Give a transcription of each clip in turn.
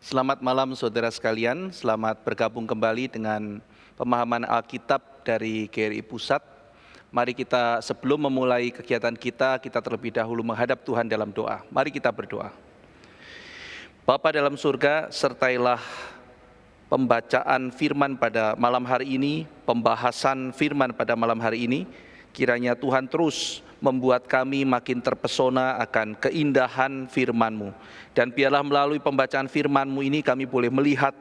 Selamat malam saudara sekalian, selamat bergabung kembali dengan pemahaman Alkitab dari GRI Pusat. Mari kita sebelum memulai kegiatan kita terlebih dahulu menghadap Tuhan dalam doa. Mari kita berdoa. Bapa dalam surga, sertailah pembacaan firman pada malam hari ini, pembahasan firman pada malam hari ini. Kiranya Tuhan terus membuat kami makin terpesona akan keindahan firman-Mu. Dan biarlah melalui pembacaan firman-Mu ini kami boleh melihat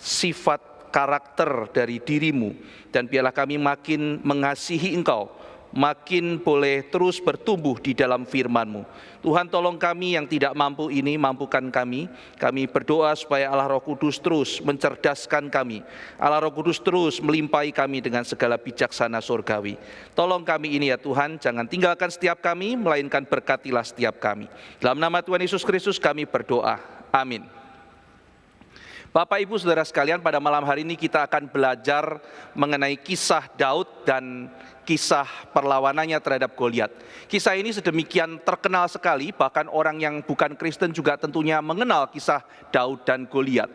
sifat karakter dari diri-Mu. Dan biarlah kami makin mengasihi Engkau, makin boleh terus bertumbuh di dalam firman-Mu. Tuhan tolong kami yang tidak mampu ini, mampukan kami. Kami berdoa supaya Allah Roh Kudus terus mencerdaskan kami. Allah Roh Kudus terus melimpahi kami dengan segala bijaksana surgawi. Tolong kami ini ya Tuhan, jangan tinggalkan setiap kami, melainkan berkatilah setiap kami. Dalam nama Tuhan Yesus Kristus kami berdoa. Amin. Bapak Ibu Saudara sekalian, pada malam hari ini kita akan belajar mengenai kisah Daud dan kisah perlawanannya terhadap Goliat. Kisah ini sedemikian terkenal sekali, bahkan orang yang bukan Kristen juga tentunya mengenal kisah Daud dan Goliat.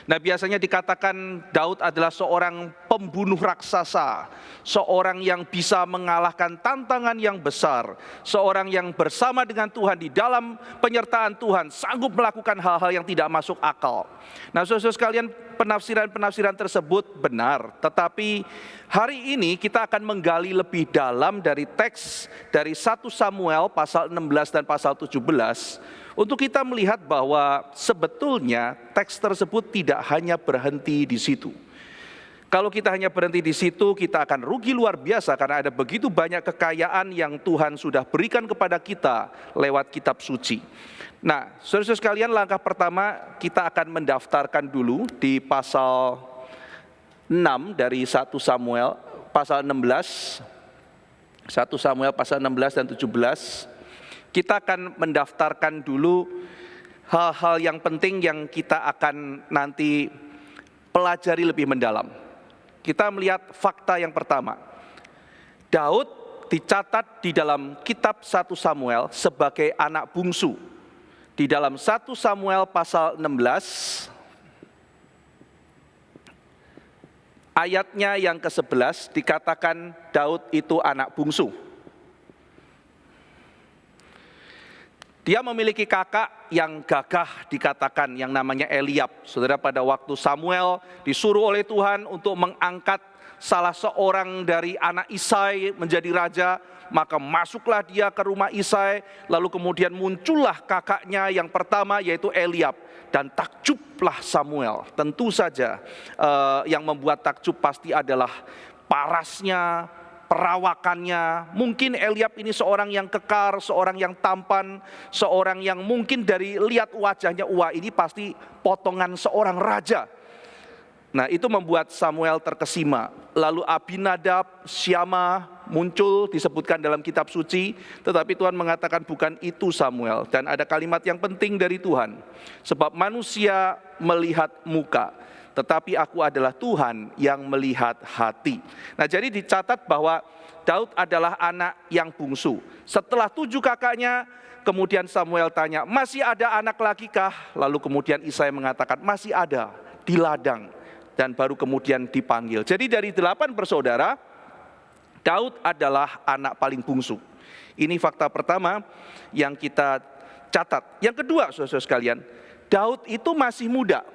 Nah, biasanya dikatakan Daud adalah seorang pembunuh raksasa, seorang yang bisa mengalahkan tantangan yang besar, seorang yang bersama dengan Tuhan di dalam penyertaan Tuhan, sanggup melakukan hal-hal yang tidak masuk akal. Nah, saudara-saudara sekalian, penafsiran-penafsiran tersebut benar, tetapi hari ini kita akan menggali lebih dalam dari teks dari 1 Samuel pasal 16 dan pasal 17 untuk kita melihat bahwa sebetulnya teks tersebut tidak hanya berhenti di situ. Kalau kita hanya berhenti di situ, kita akan rugi luar biasa karena ada begitu banyak kekayaan yang Tuhan sudah berikan kepada kita lewat kitab suci. Nah, saudara-saudara sekalian, langkah pertama kita akan mendaftarkan dulu di pasal 6 dari 1 Samuel, pasal 16, 1 Samuel pasal 16 dan 17. Kita akan mendaftarkan dulu hal-hal yang penting yang kita akan nanti pelajari lebih mendalam. Kita melihat fakta yang pertama. Daud dicatat di dalam kitab 1 Samuel sebagai anak bungsu. Di dalam 1 Samuel pasal 16, ayatnya yang ke-11 dikatakan Daud itu anak bungsu. Dia memiliki kakak yang gagah dikatakan yang namanya Eliab. Saudara, pada waktu Samuel disuruh oleh Tuhan untuk mengangkat salah seorang dari anak Isai menjadi raja, maka masuklah dia ke rumah Isai, lalu kemudian muncullah kakaknya yang pertama yaitu Eliab. Dan takjublah Samuel. Tentu saja yang membuat takjub pasti adalah parasnya, perawakannya. Mungkin Eliab ini seorang yang kekar, seorang yang tampan, seorang yang mungkin dari lihat wajahnya, wah ini pasti potongan seorang raja. Nah, itu membuat Samuel terkesima. Lalu Abinadab, Syama muncul disebutkan dalam kitab suci, tetapi Tuhan mengatakan bukan itu Samuel. Dan ada kalimat yang penting dari Tuhan, sebab manusia melihat muka, tetapi aku adalah Tuhan yang melihat hati. Nah, jadi dicatat bahwa Daud adalah anak yang bungsu. Setelah 7 kakaknya, kemudian Samuel tanya, masih ada anak lagi kah? Lalu kemudian Isai mengatakan, masih ada di ladang. Dan baru kemudian dipanggil. Jadi dari 8 bersaudara, Daud adalah anak paling bungsu. Ini fakta pertama yang kita catat. Yang kedua, saudara-saudara sekalian, Daud itu masih muda.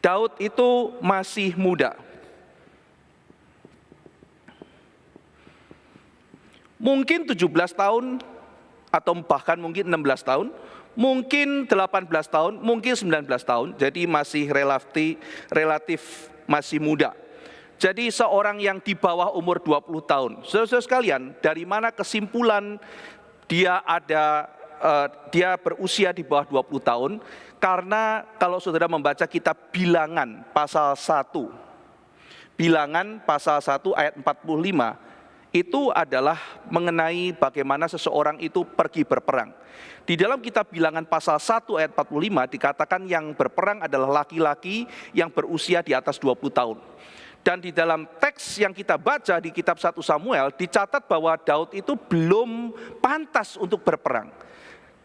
Daud itu masih muda. Mungkin 17 tahun atau bahkan mungkin 16 tahun, mungkin 18 tahun, mungkin 19 tahun. Jadi masih relatif masih muda. Jadi seorang yang di bawah umur 20 tahun. Saudara-saudara sekalian, dari mana kesimpulan dia berusia di bawah 20 tahun? Karena kalau saudara membaca kitab Bilangan pasal 1, Bilangan pasal 1 ayat 45, itu adalah mengenai bagaimana seseorang itu pergi berperang. Di dalam kitab Bilangan pasal 1 ayat 45 dikatakan yang berperang adalah laki-laki yang berusia di atas 20 tahun. Dan di dalam teks yang kita baca di kitab 1 Samuel dicatat bahwa Daud itu belum pantas untuk berperang.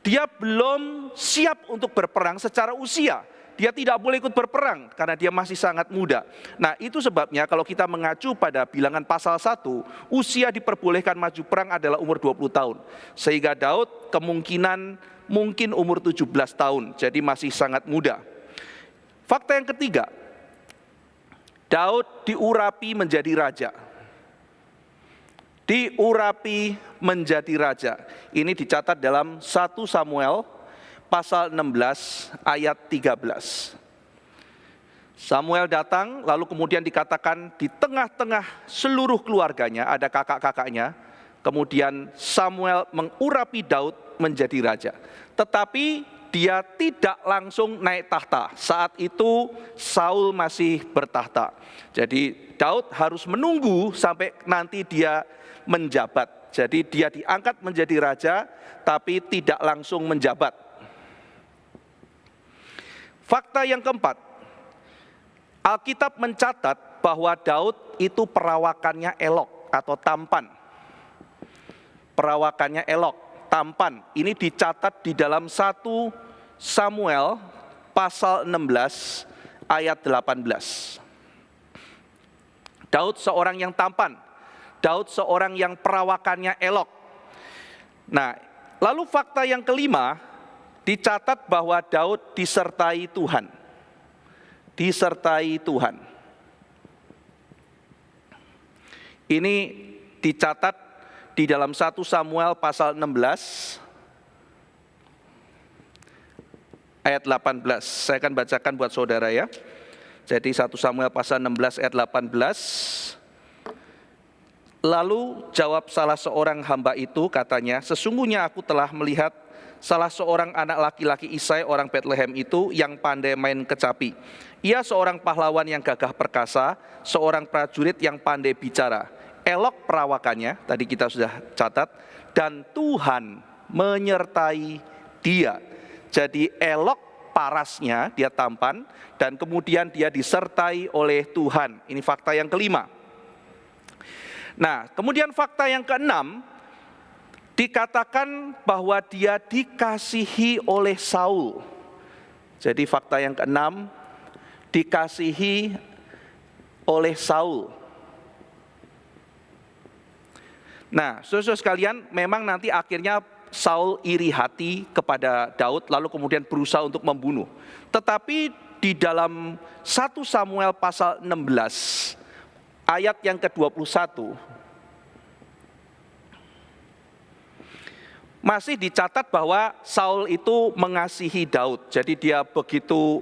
dia belum siap untuk berperang secara usia. Dia tidak boleh ikut berperang karena dia masih sangat muda. Nah, itu sebabnya kalau kita mengacu pada bilangan pasal 1, usia diperbolehkan maju perang adalah umur 20 tahun. Sehingga Daud kemungkinan mungkin umur 17 tahun, jadi masih sangat muda. Fakta yang ketiga, Daud diurapi menjadi raja. Diurapi menjadi raja. Ini dicatat dalam 1 Samuel pasal 16 ayat 13. Samuel datang, lalu kemudian dikatakan di tengah-tengah seluruh keluarganya, ada kakak-kakaknya, kemudian Samuel mengurapi Daud menjadi raja. Tetapi dia tidak langsung naik tahta, saat itu Saul masih bertahta. Jadi Daud harus menunggu sampai nanti dia menjabat. Jadi dia diangkat menjadi raja, tapi tidak langsung menjabat. Fakta yang keempat, Alkitab mencatat bahwa Daud itu perawakannya elok atau tampan. Perawakannya elok, tampan. Ini dicatat di dalam 1 Samuel pasal 16 ayat 18. Daud seorang yang tampan, Daud seorang yang perawakannya elok. Nah, lalu fakta yang kelima, dicatat bahwa Daud disertai Tuhan. Disertai Tuhan. Ini dicatat di dalam 1 Samuel pasal 16 ayat 18. Saya akan bacakan buat saudara ya. Jadi 1 Samuel pasal 16 ayat 18. Lalu jawab salah seorang hamba itu, katanya, sesungguhnya aku telah melihat salah seorang anak laki-laki Isai orang Bethlehem itu yang pandai main kecapi. Ia seorang pahlawan yang gagah perkasa, seorang prajurit yang pandai bicara. Elok perawakannya, tadi kita sudah catat, dan Tuhan menyertai dia. Jadi elok parasnya, dia tampan, dan kemudian dia disertai oleh Tuhan. Ini fakta yang kelima. Nah, kemudian fakta yang keenam, dikatakan bahwa dia dikasihi oleh Saul. Jadi fakta yang keenam, dikasihi oleh Saul. Nah, saudara-saudara sekalian, memang nanti akhirnya Saul iri hati kepada Daud, lalu kemudian berusaha untuk membunuh. Tetapi di dalam 1 Samuel pasal 16, ayat yang ke-21, masih dicatat bahwa Saul itu mengasihi Daud. Jadi dia begitu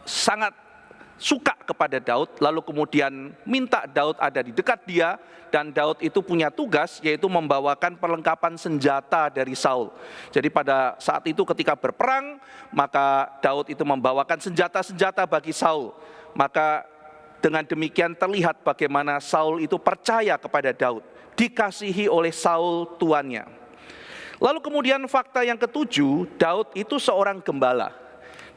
sangat suka kepada Daud, lalu kemudian minta Daud ada di dekat dia, dan Daud itu punya tugas yaitu membawakan perlengkapan senjata dari Saul. Jadi pada saat itu ketika berperang, maka Daud itu membawakan senjata-senjata bagi Saul. Maka dengan demikian terlihat bagaimana Saul itu percaya kepada Daud, dikasihi oleh Saul tuannya. Lalu kemudian fakta yang ketujuh, Daud itu seorang gembala.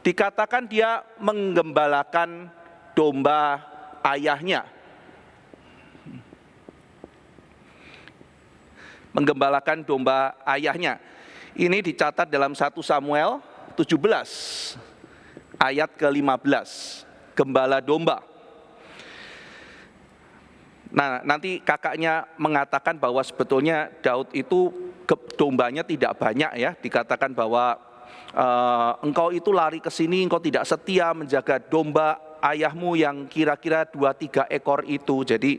Dikatakan dia menggembalakan domba ayahnya. Menggembalakan domba ayahnya. Ini dicatat dalam 1 Samuel 17 ayat ke-15. Gembala domba. Nah, nanti kakaknya mengatakan bahwa sebetulnya Daud itu dombanya tidak banyak ya. Dikatakan bahwa engkau itu lari ke sini, engkau tidak setia menjaga domba ayahmu yang kira-kira 2-3 ekor itu. Jadi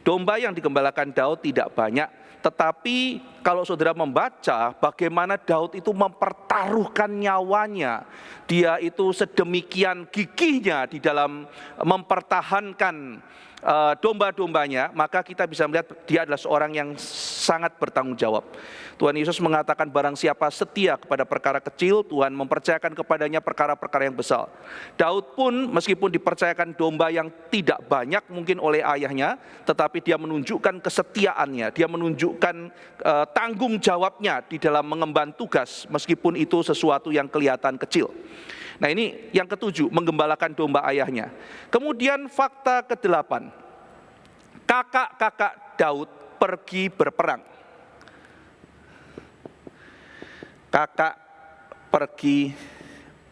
domba yang digembalakan Daud tidak banyak. Tetapi kalau saudara membaca bagaimana Daud itu mempertaruhkan nyawanya, dia itu sedemikian gigihnya di dalam mempertahankan domba-dombanya, maka kita bisa melihat dia adalah seorang yang sangat bertanggung jawab. Tuhan Yesus mengatakan barang siapa setia kepada perkara kecil, Tuhan mempercayakan kepadanya perkara-perkara yang besar. Daud pun meskipun dipercayakan domba yang tidak banyak mungkin oleh ayahnya, tetapi dia menunjukkan kesetiaannya, dia menunjukkan tanggung jawabnya di dalam mengemban tugas meskipun itu sesuatu yang kelihatan kecil. Nah, ini yang ketujuh, menggembalakan domba ayahnya. Kemudian fakta ke-8, kakak-kakak Daud pergi berperang. kakak pergi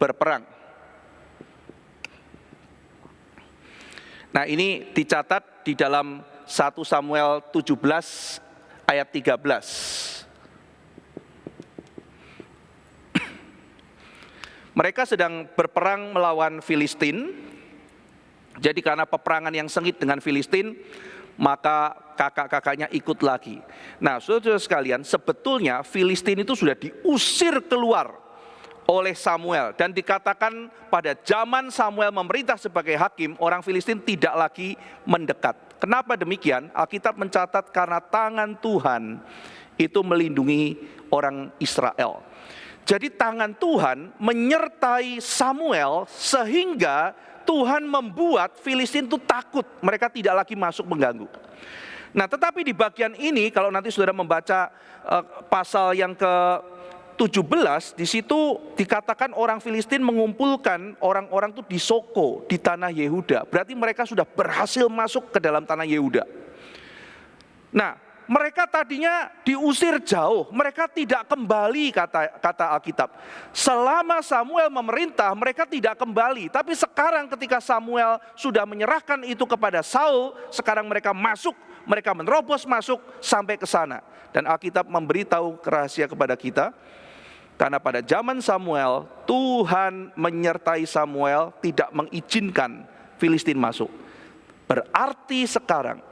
berperang. Nah, ini dicatat di dalam 1 Samuel 17 ayat 13. Mereka sedang berperang melawan Filistin. Jadi karena peperangan yang sengit dengan Filistin, maka kakak-kakaknya ikut lagi. Nah, saudara-saudara sekalian, sebetulnya Filistin itu sudah diusir keluar oleh Samuel. Dan dikatakan pada zaman Samuel memerintah sebagai hakim, orang Filistin tidak lagi mendekat. Kenapa demikian? Alkitab mencatat karena tangan Tuhan itu melindungi orang Israel. Jadi tangan Tuhan menyertai Samuel sehingga Tuhan membuat Filistin itu takut. Mereka tidak lagi masuk mengganggu. Nah, tetapi di bagian ini kalau nanti saudara membaca pasal yang ke-17, di situ dikatakan orang Filistin mengumpulkan orang-orang itu di Soko, di tanah Yehuda. Berarti mereka sudah berhasil masuk ke dalam tanah Yehuda. Nah, mereka tadinya diusir jauh, mereka tidak kembali, kata Alkitab. Selama Samuel memerintah, mereka tidak kembali. Tapi sekarang ketika Samuel sudah menyerahkan itu kepada Saul, sekarang mereka masuk, mereka menerobos masuk sampai ke sana. Dan Alkitab memberitahu rahasia kepada kita, karena pada zaman Samuel, Tuhan menyertai Samuel, tidak mengizinkan Filistin masuk. Berarti sekarang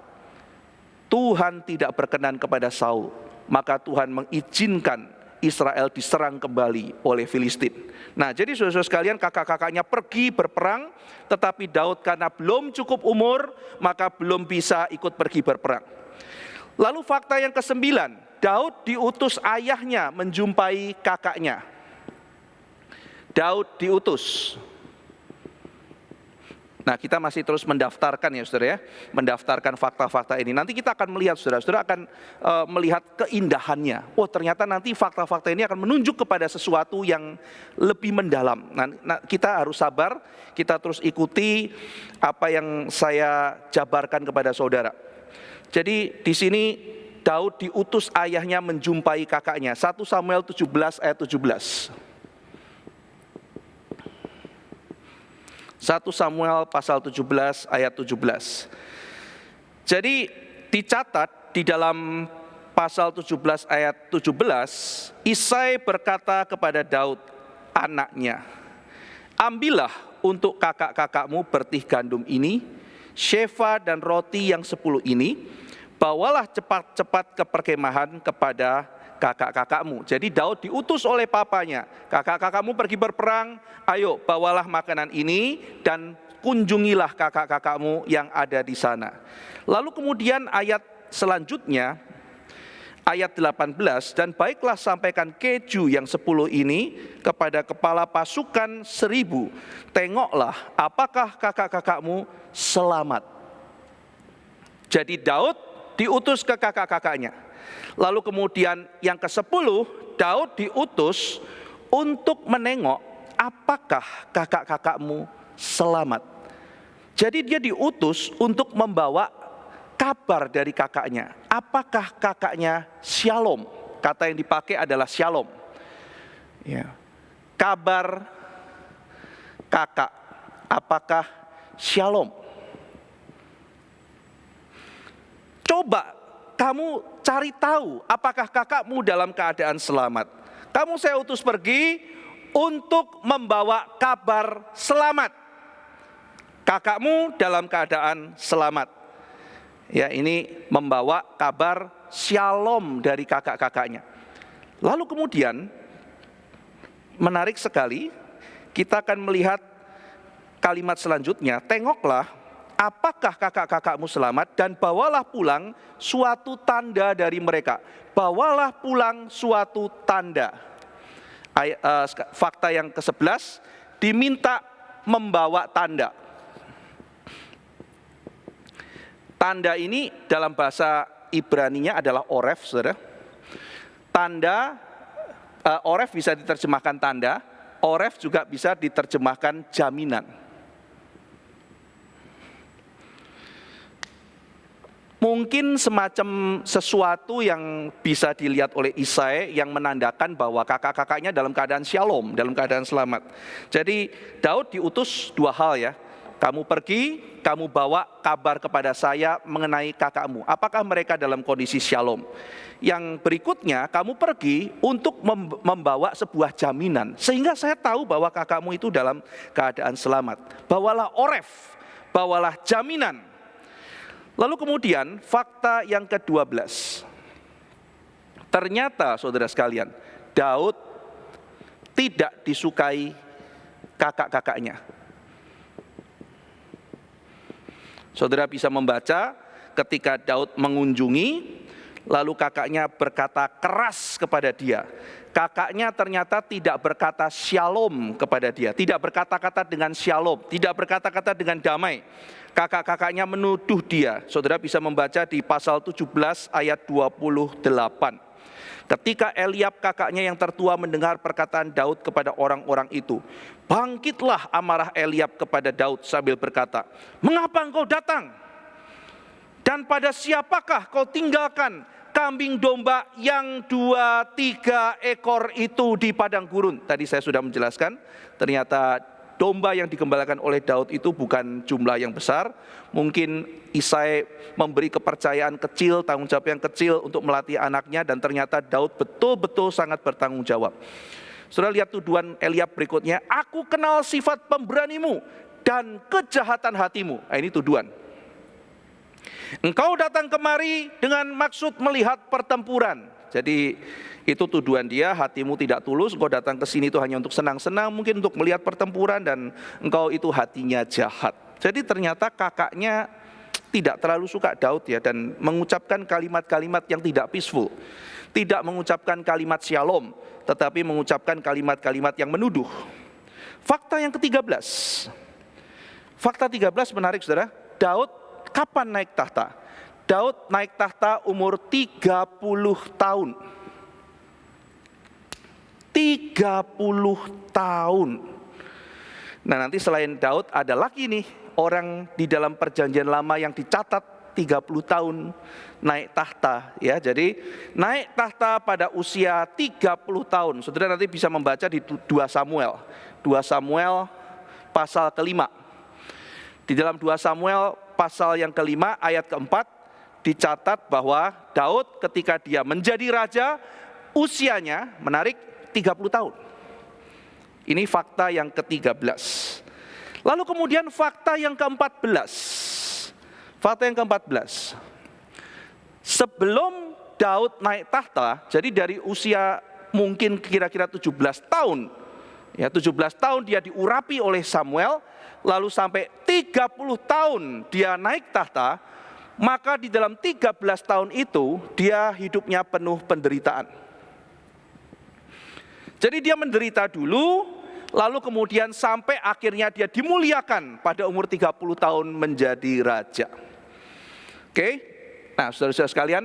Tuhan tidak berkenan kepada Saul, maka Tuhan mengizinkan Israel diserang kembali oleh Filistin. Nah, jadi saudara-saudara sekalian, kakak-kakaknya pergi berperang, tetapi Daud karena belum cukup umur, maka belum bisa ikut pergi berperang. Lalu fakta yang ke-9, Daud diutus ayahnya menjumpai kakaknya. Daud diutus. Nah, kita masih terus mendaftarkan ya saudara ya, mendaftarkan fakta-fakta ini. Nanti kita akan melihat, saudara-saudara akan melihat keindahannya. Oh, ternyata nanti fakta-fakta ini akan menunjuk kepada sesuatu yang lebih mendalam. Nah, kita harus sabar, kita terus ikuti apa yang saya jabarkan kepada saudara. Jadi di sini Daud diutus ayahnya menjumpai kakaknya. 1 Samuel 17 ayat 17. 1 Samuel pasal 17 ayat 17. Jadi dicatat di dalam pasal 17 ayat 17, Isai berkata kepada Daud anaknya, ambillah untuk kakak-kakakmu bertih gandum ini, shefa dan roti yang 10 ini, bawalah cepat-cepat ke perkemahan kepada kakak-kakakmu. Jadi Daud diutus oleh papanya, kakak-kakakmu pergi berperang, ayo bawalah makanan ini dan kunjungilah kakak-kakakmu yang ada di sana. Lalu kemudian ayat selanjutnya, ayat 18, dan baiklah sampaikan keju yang 10 ini kepada kepala pasukan 1000, tengoklah apakah kakak-kakakmu selamat. Jadi Daud diutus ke kakak-kakaknya. Lalu kemudian yang ke-10, Daud diutus untuk menengok apakah kakak-kakakmu selamat. Jadi dia diutus untuk membawa kabar dari kakaknya. Apakah kakaknya shalom? Kata yang dipakai adalah shalom. Ya. Kabar kakak, apakah shalom? Coba kamu cari tahu apakah kakakmu dalam keadaan selamat. Kamu saya utus pergi untuk membawa kabar selamat. Kakakmu dalam keadaan selamat. Ya, ini membawa kabar shalom dari kakak-kakaknya. Lalu kemudian menarik sekali, kita akan melihat kalimat selanjutnya, tengoklah apakah kakak-kakakmu selamat dan bawalah pulang suatu tanda dari mereka. Bawalah pulang suatu tanda. Fakta yang ke-11, diminta membawa tanda. Tanda ini dalam bahasa Ibraninya adalah oref, saudara. Tanda, oref bisa diterjemahkan tanda, oref juga bisa diterjemahkan jaminan. mungkin semacam sesuatu yang bisa dilihat oleh Isai yang menandakan bahwa kakak-kakaknya dalam keadaan shalom, dalam keadaan selamat. Jadi Daud diutus dua hal ya. Kamu pergi, kamu bawa kabar kepada saya mengenai kakakmu. Apakah mereka dalam kondisi shalom? Yang berikutnya, kamu pergi untuk membawa sebuah jaminan. Sehingga saya tahu bahwa kakakmu itu dalam keadaan selamat. Bawalah oref, bawalah jaminan. Lalu kemudian fakta yang ke-12. Ternyata saudara sekalian, Daud tidak disukai kakak-kakaknya. Saudara bisa membaca ketika Daud mengunjungi, lalu kakaknya berkata keras kepada dia. Kakaknya ternyata tidak berkata shalom kepada dia, tidak berkata-kata dengan shalom, tidak berkata-kata dengan damai. Kakak-kakaknya menuduh dia. Saudara bisa membaca di pasal 17 ayat 28. Ketika Eliab kakaknya yang tertua mendengar perkataan Daud kepada orang-orang itu, bangkitlah amarah Eliab kepada Daud sambil berkata, "Mengapa engkau datang? Dan pada siapakah kau tinggalkan kambing domba yang 2-3 ekor itu di padang gurun?" Tadi saya sudah menjelaskan, ternyata domba yang digembalakan oleh Daud itu bukan jumlah yang besar. Mungkin Isai memberi kepercayaan kecil, tanggung jawab yang kecil untuk melatih anaknya, dan ternyata Daud betul-betul sangat bertanggung jawab. Saudara lihat tuduhan Eliab berikutnya, "Aku kenal sifat pemberanimu dan kejahatan hatimu." Nah, ini tuduhan. "Engkau datang kemari dengan maksud melihat pertempuran." Jadi itu tuduhan dia, hatimu tidak tulus, engkau datang ke sini itu hanya untuk senang-senang, mungkin untuk melihat pertempuran, dan engkau itu hatinya jahat. Jadi ternyata kakaknya tidak terlalu suka Daud ya, dan mengucapkan kalimat-kalimat yang tidak peaceful. Tidak mengucapkan kalimat shalom, tetapi mengucapkan kalimat-kalimat yang menuduh. Fakta yang ke-13. Fakta 13 menarik saudara. Daud kapan naik tahta? Daud naik tahta umur 30 tahun. 30 tahun. Nah, nanti selain Daud ada lagi nih orang di dalam perjanjian lama yang dicatat 30 tahun naik tahta ya. Jadi naik tahta pada usia 30 tahun. Saudara nanti bisa membaca di 2 Samuel. 2 Samuel pasal ke-5. Di dalam 2 Samuel pasal yang ke-5 ayat ke-4 dicatat bahwa Daud ketika dia menjadi raja, usianya menarik 30 tahun. Ini fakta yang ke-13. Lalu kemudian fakta yang ke-14. Fakta yang ke-14. Sebelum Daud naik tahta, jadi dari usia mungkin kira-kira 17 tahun. Ya, 17 tahun dia diurapi oleh Samuel, lalu sampai 30 tahun dia naik tahta, maka di dalam 13 tahun itu dia hidupnya penuh penderitaan. Jadi dia menderita dulu, lalu kemudian sampai akhirnya dia dimuliakan pada umur 30 tahun menjadi raja. Oke, nah saudara-saudara sekalian,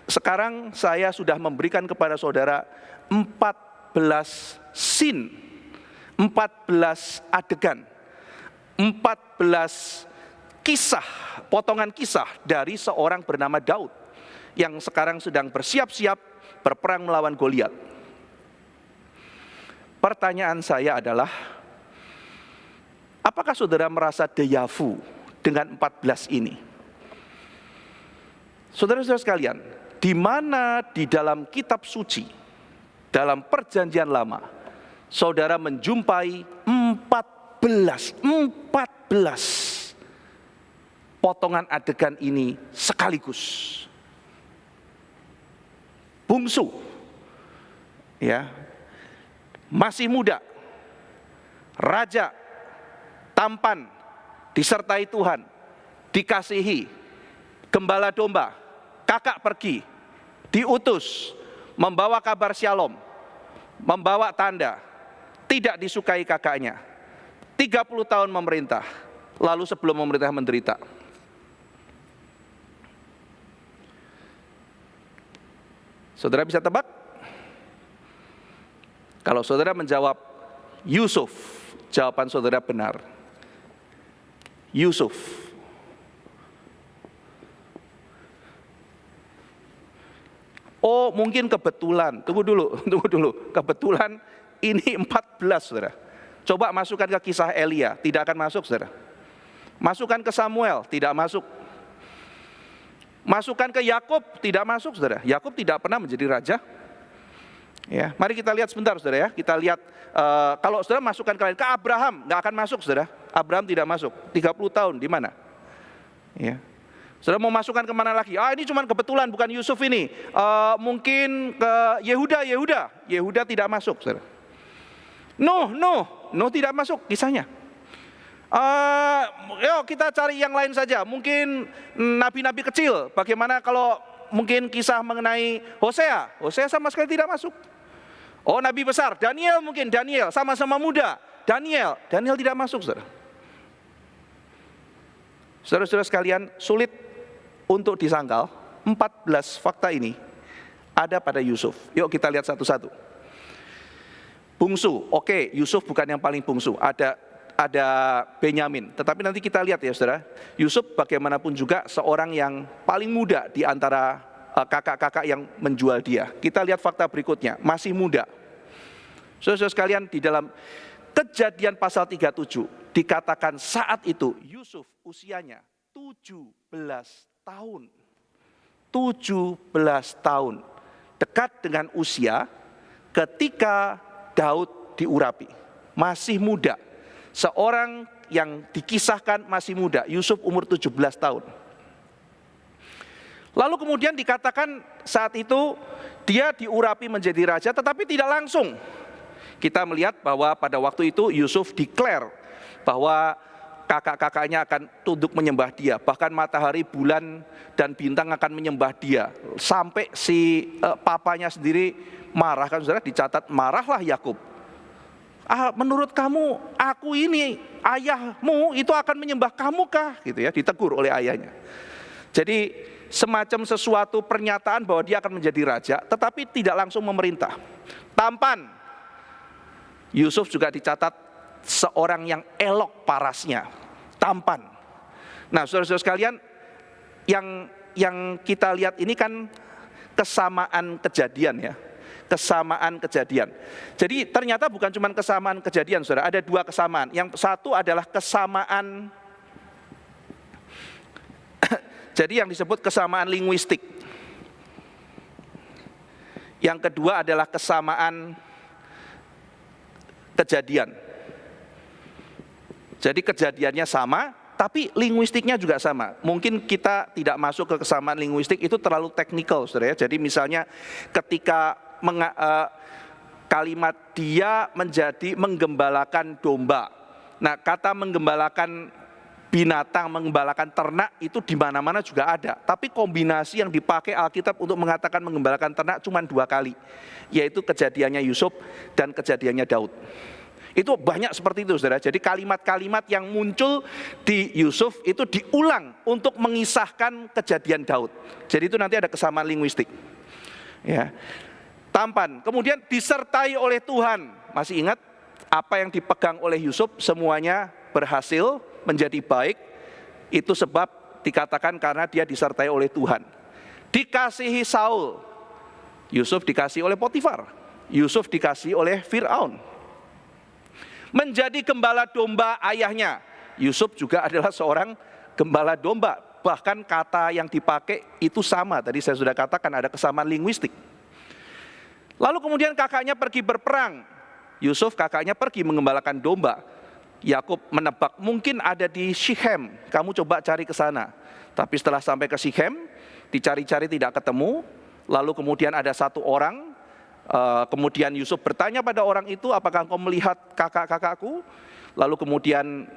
sekarang saya sudah memberikan kepada saudara 14 scene, 14 adegan, 14 kisah, potongan kisah dari seorang bernama Daud yang sekarang sedang bersiap-siap berperang melawan Goliat. Pertanyaan saya adalah, apakah saudara merasa dejavu dengan 14 ini? Saudara-saudara sekalian, di mana di dalam kitab suci, dalam perjanjian lama, saudara menjumpai 14 potongan adegan ini sekaligus. Bungsu, ya, masih muda, raja, tampan, disertai Tuhan, dikasihi, gembala domba, kakak pergi, diutus, membawa kabar shalom, membawa tanda, tidak disukai kakaknya, 30 tahun memerintah, lalu sebelum memerintah menderita. Saudara bisa tebak? Kalau saudara menjawab Yusuf, jawaban saudara benar. Yusuf. Oh mungkin kebetulan, tunggu dulu, kebetulan ini 14 saudara. Coba masukkan ke kisah Elia, tidak akan masuk saudara. Masukkan ke Samuel, tidak masuk. Masukkan ke Yakub, tidak masuk saudara. Yakub tidak pernah menjadi raja. Ya, mari kita lihat sebentar saudara ya. Kita lihat kalau saudara masukkan ke Abraham, nggak akan masuk saudara. Abraham tidak masuk. 30 tahun di mana? Ya. Saudara mau masukkan kemana lagi? Ini cuma kebetulan, bukan Yusuf ini. Mungkin ke Yehuda. Yehuda tidak masuk saudara. Nuh tidak masuk kisahnya. Yuk kita cari yang lain saja. Mungkin nabi-nabi kecil. Bagaimana kalau mungkin kisah mengenai Hosea? Hosea sama sekali tidak masuk. Oh nabi besar, Daniel mungkin, Daniel sama-sama muda. Daniel tidak masuk saudara. Saudara-saudara sekalian, sulit untuk disangkal 14 fakta ini ada pada Yusuf. Yuk kita lihat satu-satu. Bungsu, oke, Yusuf bukan yang paling bungsu. Ada Benyamin. Tetapi nanti kita lihat ya saudara, Yusuf bagaimanapun juga seorang yang paling muda di antara kakak-kakak yang menjual dia. Kita lihat fakta berikutnya, masih muda. Saudara-saudara sekalian, di dalam Kejadian pasal 37 dikatakan saat itu Yusuf usianya 17 tahun. 17 tahun. Dekat dengan usia ketika Daud diurapi. Masih muda. Seorang yang dikisahkan masih muda, Yusuf umur 17 tahun. Lalu kemudian dikatakan saat itu dia diurapi menjadi raja, tetapi tidak langsung. Kita melihat bahwa pada waktu itu Yusuf declare bahwa kakak-kakaknya akan tunduk menyembah dia. Bahkan matahari, bulan, dan bintang akan menyembah dia. Sampai si papanya sendiri marah, kan saudara, dicatat marahlah Yakub. Menurut kamu, aku ini ayahmu itu akan menyembah kamu kah? Gitu ya, ditegur oleh ayahnya. Jadi semacam sesuatu pernyataan bahwa dia akan menjadi raja, tetapi tidak langsung memerintah. Tampan. Yusuf juga dicatat seorang yang elok parasnya, tampan. Nah, saudara-saudara sekalian, yang kita lihat ini kan kesamaan kejadian ya. Kesamaan kejadian. Jadi ternyata bukan cuma kesamaan kejadian, saudara. Ada dua kesamaan. Yang satu adalah kesamaan, jadi yang disebut kesamaan linguistik. Yang kedua adalah kesamaan kejadian. Jadi kejadiannya sama, tapi linguistiknya juga sama. Mungkin kita tidak masuk ke kesamaan linguistik, itu terlalu teknikal, saudara ya. Jadi misalnya ketika kalimat dia menjadi menggembalakan domba. Nah, kata menggembalakan binatang, menggembalakan ternak itu di mana-mana juga ada. Tapi kombinasi yang dipakai Alkitab untuk mengatakan menggembalakan ternak cuma 2 kali, yaitu kejadiannya Yusuf dan kejadiannya Daud. Itu banyak seperti itu, saudara. Jadi kalimat-kalimat yang muncul di Yusuf itu diulang untuk mengisahkan kejadian Daud. Jadi itu nanti ada kesamaan linguistik. Ya. Tampan, kemudian disertai oleh Tuhan. Masih ingat apa yang dipegang oleh Yusuf semuanya berhasil menjadi baik. Itu sebab dikatakan karena dia disertai oleh Tuhan. Dikasihi Saul, Yusuf dikasihi oleh Potifar, Yusuf dikasihi oleh Fir'aun. Menjadi gembala domba ayahnya, Yusuf juga adalah seorang gembala domba. Bahkan kata yang dipakai itu sama. Tadi saya sudah katakan ada kesamaan linguistik. Lalu kemudian kakaknya pergi berperang. Yusuf kakaknya pergi mengembalakan domba. Yakub menebak mungkin ada di Syichem. Kamu coba cari ke sana. Tapi setelah sampai ke Syichem, dicari-cari tidak ketemu. Lalu kemudian ada satu orang. Kemudian Yusuf bertanya pada orang itu, apakah engkau melihat kakak-kakakku? Lalu kemudian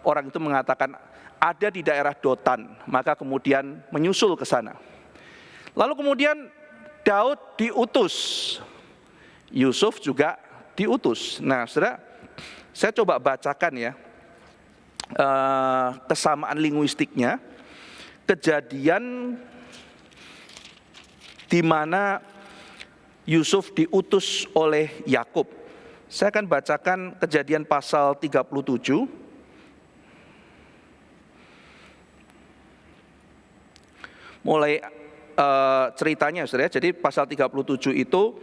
orang itu mengatakan ada di daerah Dotan. Maka kemudian menyusul ke sana. Lalu kemudian Daud diutus, Yusuf juga diutus. Nah, saudara, saya coba bacakan ya kesamaan linguistiknya. Kejadian di mana Yusuf diutus oleh Yakub. Saya akan bacakan Kejadian pasal 37. Mulai ceritanya saudara. Jadi pasal 37 itu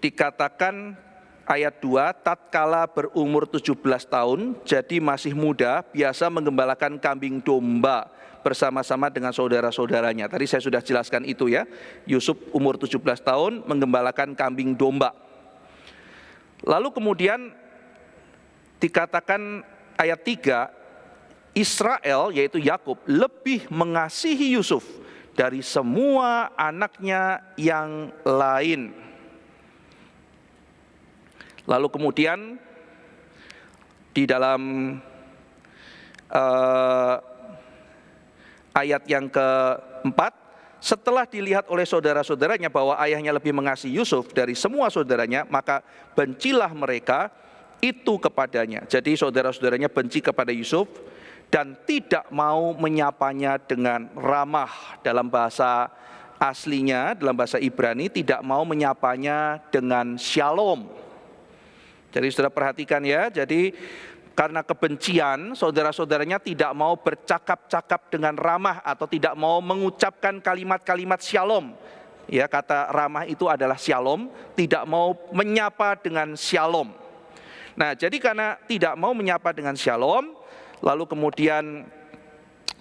dikatakan ayat 2, tatkala berumur 17 tahun, jadi masih muda, biasa menggembalakan kambing domba bersama-sama dengan saudara-saudaranya. Tadi saya sudah jelaskan itu ya. Yusuf umur 17 tahun menggembalakan kambing domba. Lalu kemudian dikatakan ayat 3, Israel yaitu Yakub lebih mengasihi Yusuf dari semua anaknya yang lain. Lalu kemudian di dalam ayat yang keempat, setelah dilihat oleh saudara-saudaranya bahwa ayahnya lebih mengasihi Yusuf dari semua saudaranya, maka bencilah mereka itu kepadanya. Jadi saudara-saudaranya benci kepada Yusuf dan tidak mau menyapanya dengan ramah. Dalam bahasa aslinya, dalam bahasa Ibrani, tidak mau menyapanya dengan shalom. Jadi saudara perhatikan ya, jadi karena kebencian, saudara-saudaranya tidak mau bercakap-cakap dengan ramah atau tidak mau mengucapkan kalimat-kalimat shalom. Ya, kata ramah itu adalah shalom, tidak mau menyapa dengan shalom. Nah, jadi karena tidak mau menyapa dengan shalom, lalu kemudian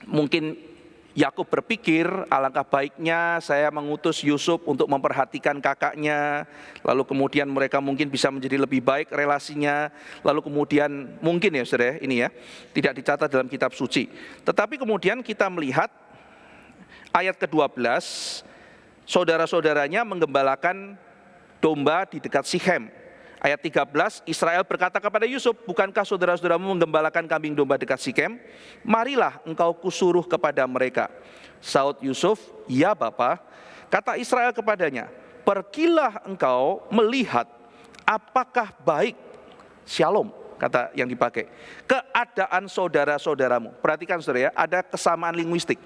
mungkin Yakub berpikir, alangkah baiknya saya mengutus Yusuf untuk memperhatikan kakaknya, lalu kemudian mereka mungkin bisa menjadi lebih baik relasinya, lalu kemudian mungkin ya saudara ini ya, tidak dicatat dalam kitab suci. Tetapi kemudian kita melihat ayat ke-12, saudara-saudaranya menggembalakan domba di dekat Sikhem. Ayat 13, Israel berkata kepada Yusuf, bukankah saudara-saudaramu menggembalakan kambing domba dekat Sikhem? Marilah engkau kusuruh kepada mereka. Saud Yusuf, ya Bapa. Kata Israel kepadanya, pergilah engkau melihat apakah baik, shalom, kata yang dipakai, keadaan saudara-saudaramu. Perhatikan saudara ya, ada kesamaan linguistik.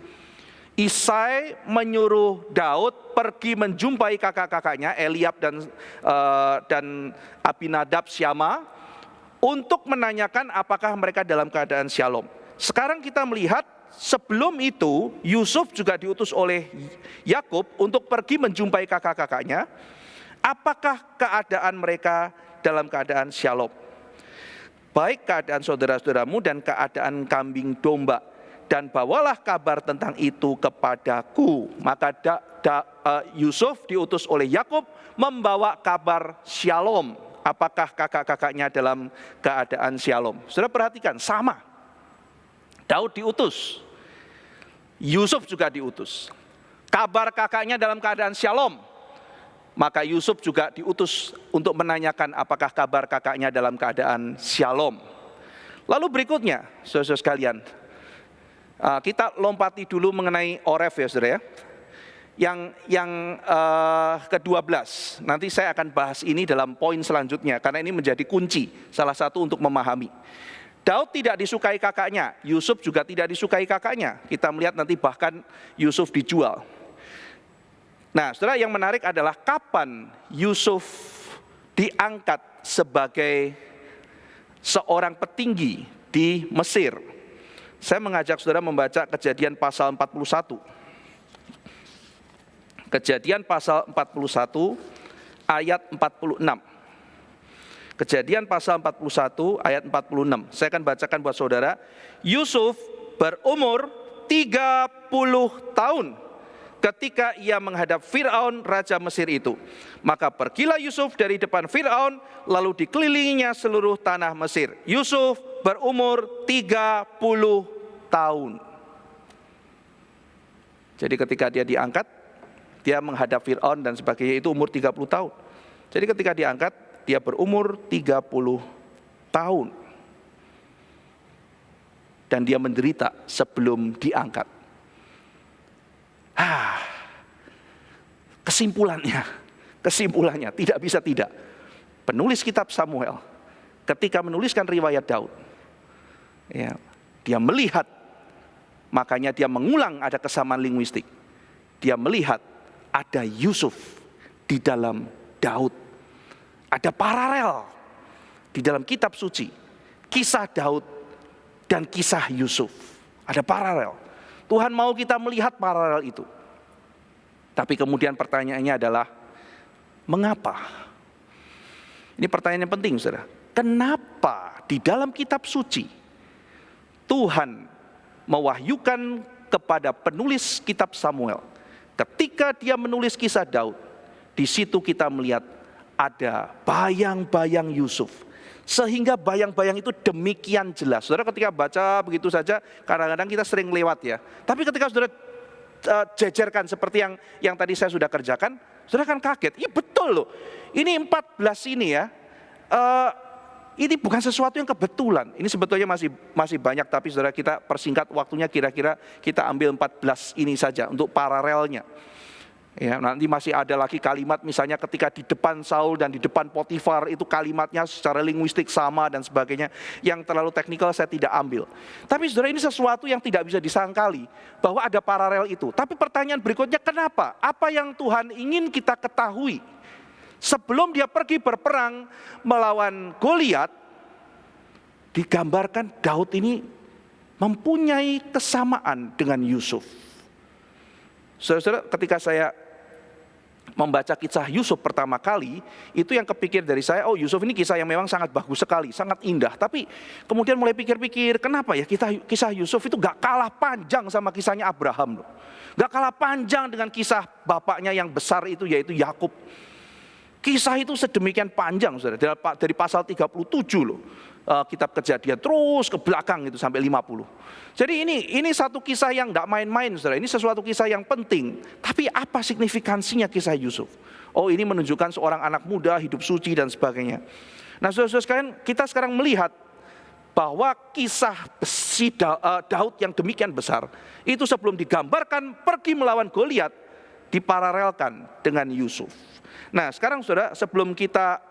Isai menyuruh Daud pergi menjumpai kakak-kakaknya Eliab dan Abinadab Syama untuk menanyakan apakah mereka dalam keadaan shalom. Sekarang kita melihat sebelum itu Yusuf juga diutus oleh Yakub untuk pergi menjumpai kakak-kakaknya. Apakah keadaan mereka dalam keadaan shalom? Baik keadaan saudara-saudaramu dan keadaan kambing domba. Dan bawalah kabar tentang itu kepadaku. Maka Yusuf diutus oleh Yakub membawa kabar shalom. Apakah kakak-kakaknya dalam keadaan shalom? Saudara perhatikan, sama. Daud diutus, Yusuf juga diutus. Kabar kakaknya dalam keadaan shalom, maka Yusuf juga diutus untuk menanyakan apakah kabar kakaknya dalam keadaan shalom. Lalu berikutnya, saudara sekalian, kita lompati dulu mengenai Oref ya saudara ya. Yang ke-12, nanti saya akan bahas ini dalam poin selanjutnya karena ini menjadi kunci salah satu untuk memahami. Daud tidak disukai kakaknya, Yusuf juga tidak disukai kakaknya. Kita melihat nanti bahkan Yusuf dijual. Nah saudara, yang menarik adalah kapan Yusuf diangkat sebagai seorang petinggi di Mesir. Saya mengajak saudara membaca Kejadian pasal 41. Kejadian pasal 41 ayat 46. Kejadian pasal 41 ayat 46. Saya akan bacakan buat saudara. Yusuf berumur 30 tahun ketika ia menghadap Fir'aun raja Mesir itu. Maka pergilah Yusuf dari depan Fir'aun, lalu dikelilinginya seluruh tanah Mesir. Yusuf berumur 30 tahun. Jadi ketika dia diangkat, dia menghadap Fir'aun dan sebagainya, itu umur 30 tahun. Jadi ketika diangkat, dia berumur 30 tahun. Dan dia menderita sebelum diangkat. Kesimpulannya tidak bisa tidak. Penulis kitab Samuel ketika menuliskan riwayat Daud, ya, dia melihat, makanya dia mengulang, ada kesamaan linguistik. Dia melihat ada Yusuf di dalam Daud. Ada paralel di dalam kitab suci, kisah Daud dan kisah Yusuf. Ada paralel. Tuhan mau kita melihat paralel itu. Tapi kemudian pertanyaannya adalah, mengapa? Ini pertanyaan yang penting, saudara. Kenapa di dalam kitab suci Tuhan mewahyukan kepada penulis kitab Samuel, ketika dia menulis kisah Daud, di situ kita melihat ada bayang-bayang Yusuf. Sehingga bayang-bayang itu demikian jelas. Saudara ketika baca begitu saja, kadang-kadang kita sering lewat ya. Tapi ketika saudara jejerkan seperti yang tadi saya sudah kerjakan, saudara kan kaget. Iya betul loh, ini 14 ini ya. Ini bukan sesuatu yang kebetulan. Ini sebetulnya masih banyak, tapi saudara kita persingkat waktunya, kira-kira kita ambil 14 ini saja untuk paralelnya. Ya, nanti masih ada lagi kalimat misalnya ketika di depan Saul dan di depan Potifar, itu kalimatnya secara linguistik sama dan sebagainya. Yang terlalu teknikal saya tidak ambil. Tapi saudara, ini sesuatu yang tidak bisa disangkali bahwa ada paralel itu. Tapi pertanyaan berikutnya, kenapa? Apa yang Tuhan ingin kita ketahui? Sebelum dia pergi berperang melawan Goliat, digambarkan Daud ini mempunyai kesamaan dengan Yusuf. Saudara, ketika saya membaca kisah Yusuf pertama kali, itu yang kepikir dari saya, oh Yusuf ini kisah yang memang sangat bagus sekali, sangat indah. Tapi kemudian mulai pikir-pikir, kenapa ya kisah Yusuf itu gak kalah panjang sama kisahnya Abraham loh. Gak kalah panjang dengan kisah bapaknya yang besar itu, yaitu Yakub. Kisah itu sedemikian panjang, saudara, dari pasal 37 loh. Kitab Kejadian terus ke belakang itu sampai 50. Jadi ini satu kisah yang tidak main-main, saudara. Ini sesuatu kisah yang penting. Tapi apa signifikansinya kisah Yusuf? Oh, ini menunjukkan seorang anak muda hidup suci dan sebagainya. Nah, saudara-saudara sekalian, kita sekarang melihat bahwa kisah si Daud yang demikian besar itu sebelum digambarkan pergi melawan Goliat, diparalelkan dengan Yusuf. Nah, sekarang saudara, sebelum kita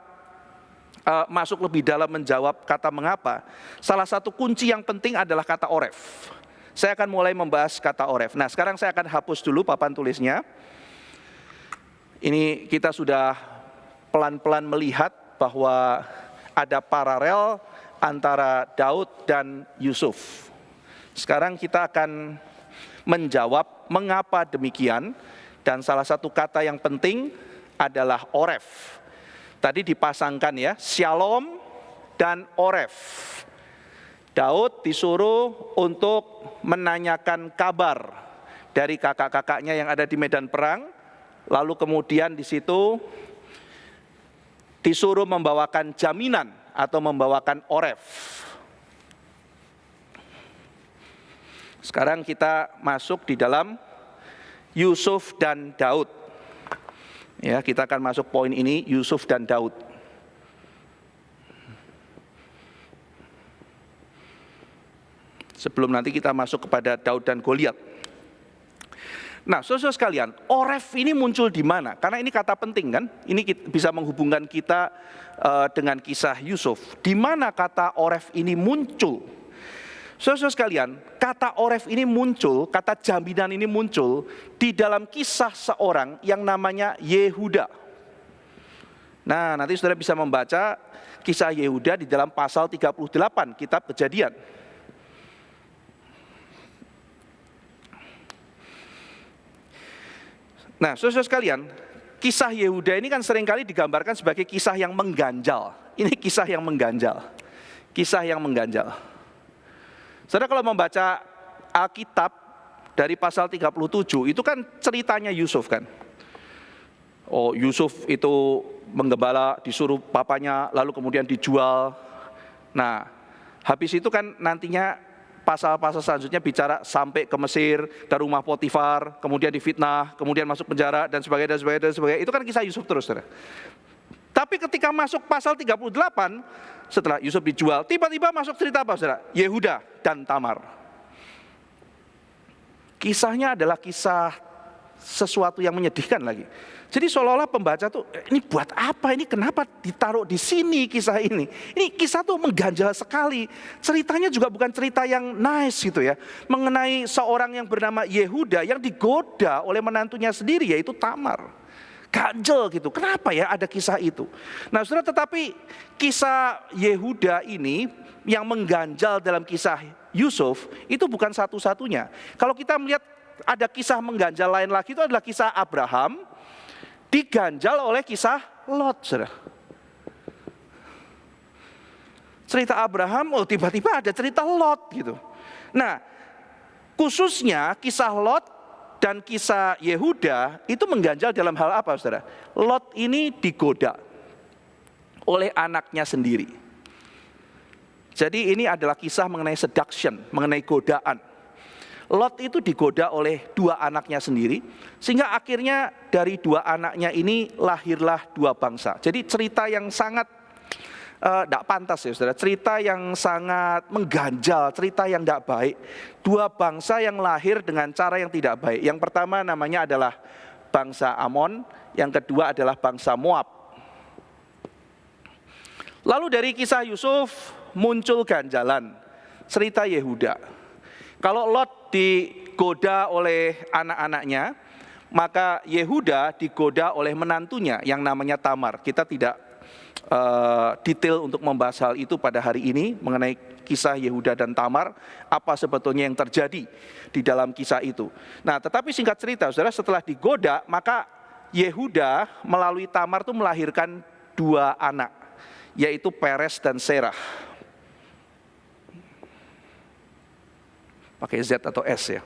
masuk lebih dalam menjawab kata mengapa, salah satu kunci yang penting adalah kata oref. Saya akan mulai membahas kata oref. Nah, sekarang saya akan hapus dulu papan tulisnya. Ini kita sudah pelan-pelan melihat bahwa ada paralel antara Daud dan Yusuf. Sekarang kita akan menjawab mengapa demikian, dan salah satu kata yang penting adalah oref. Tadi dipasangkan ya, Shalom dan Oref. Daud disuruh untuk menanyakan kabar dari kakak-kakaknya yang ada di medan perang. Lalu kemudian di situ disuruh membawakan jaminan atau membawakan Oref. Sekarang kita masuk di dalam Yusuf dan Daud. Ya, kita akan masuk poin ini, Yusuf dan Daud. Sebelum nanti kita masuk kepada Daud dan Goliat. Nah, saudara sekalian, Oref ini muncul di mana? Karena ini kata penting kan? Ini bisa menghubungkan kita dengan kisah Yusuf. Di mana kata Oref ini muncul? Saudara sekalian, kata oref ini muncul, kata jaminan ini muncul di dalam kisah seorang yang namanya Yehuda. Nah, nanti saudara bisa membaca kisah Yehuda di dalam pasal 38 kitab Kejadian. Nah, saudara sekalian, kisah Yehuda ini kan seringkali digambarkan sebagai kisah yang mengganjal. Ini kisah yang mengganjal. Kisah yang mengganjal. Saudara kalau membaca Alkitab dari pasal 37, itu kan ceritanya Yusuf kan. Oh, Yusuf itu menggembala, disuruh papanya, lalu kemudian dijual. Nah, habis itu kan nantinya pasal-pasal selanjutnya bicara sampai ke Mesir, ke rumah Potifar, kemudian difitnah, kemudian masuk penjara, dan sebagainya, dan sebagainya, dan sebagainya. Itu kan kisah Yusuf terus, saudara. Tapi ketika masuk pasal 38, setelah Yusuf dijual, tiba-tiba masuk cerita apa, saudara? Yehuda dan Tamar. Kisahnya adalah kisah sesuatu yang menyedihkan lagi. Jadi seolah-olah pembaca tuh, ini buat apa? Ini kenapa ditaruh di sini kisah ini? Ini kisah tuh mengganjal sekali. Ceritanya juga bukan cerita yang nice gitu ya. Mengenai seorang yang bernama Yehuda yang digoda oleh menantunya sendiri, yaitu Tamar. Ganjel gitu, kenapa ya ada kisah itu? Nah saudara, tetapi kisah Yehuda ini yang mengganjal dalam kisah Yusuf itu bukan satu-satunya. Kalau kita melihat ada kisah mengganjal lain lagi, itu adalah kisah Abraham diganjal oleh kisah Lot, saudara. Cerita Abraham, tiba-tiba ada cerita Lot gitu. Nah, khususnya kisah Lot dan kisah Yehuda itu mengganjal dalam hal apa, saudara? Lot ini digoda oleh anaknya sendiri. Jadi ini adalah kisah mengenai seduction, mengenai godaan. Lot itu digoda oleh dua anaknya sendiri, sehingga akhirnya dari dua anaknya ini lahirlah dua bangsa. Jadi cerita yang sangat tidak pantas ya saudara, cerita yang sangat mengganjal, cerita yang tidak baik. Dua bangsa yang lahir dengan cara yang tidak baik. Yang pertama namanya adalah bangsa Amon, yang kedua adalah bangsa Moab. Lalu dari kisah Yusuf muncul ganjalan, cerita Yehuda. Kalau Lot digoda oleh anak-anaknya, maka Yehuda digoda oleh menantunya yang namanya Tamar. Kita tidak detail untuk membahas hal itu pada hari ini mengenai kisah Yehuda dan Tamar, apa sebetulnya yang terjadi di dalam kisah itu. Nah, tetapi singkat cerita, saudara, setelah digoda, maka Yehuda melalui Tamar itu melahirkan dua anak, yaitu Peres dan Serah. Pakai Z atau S ya?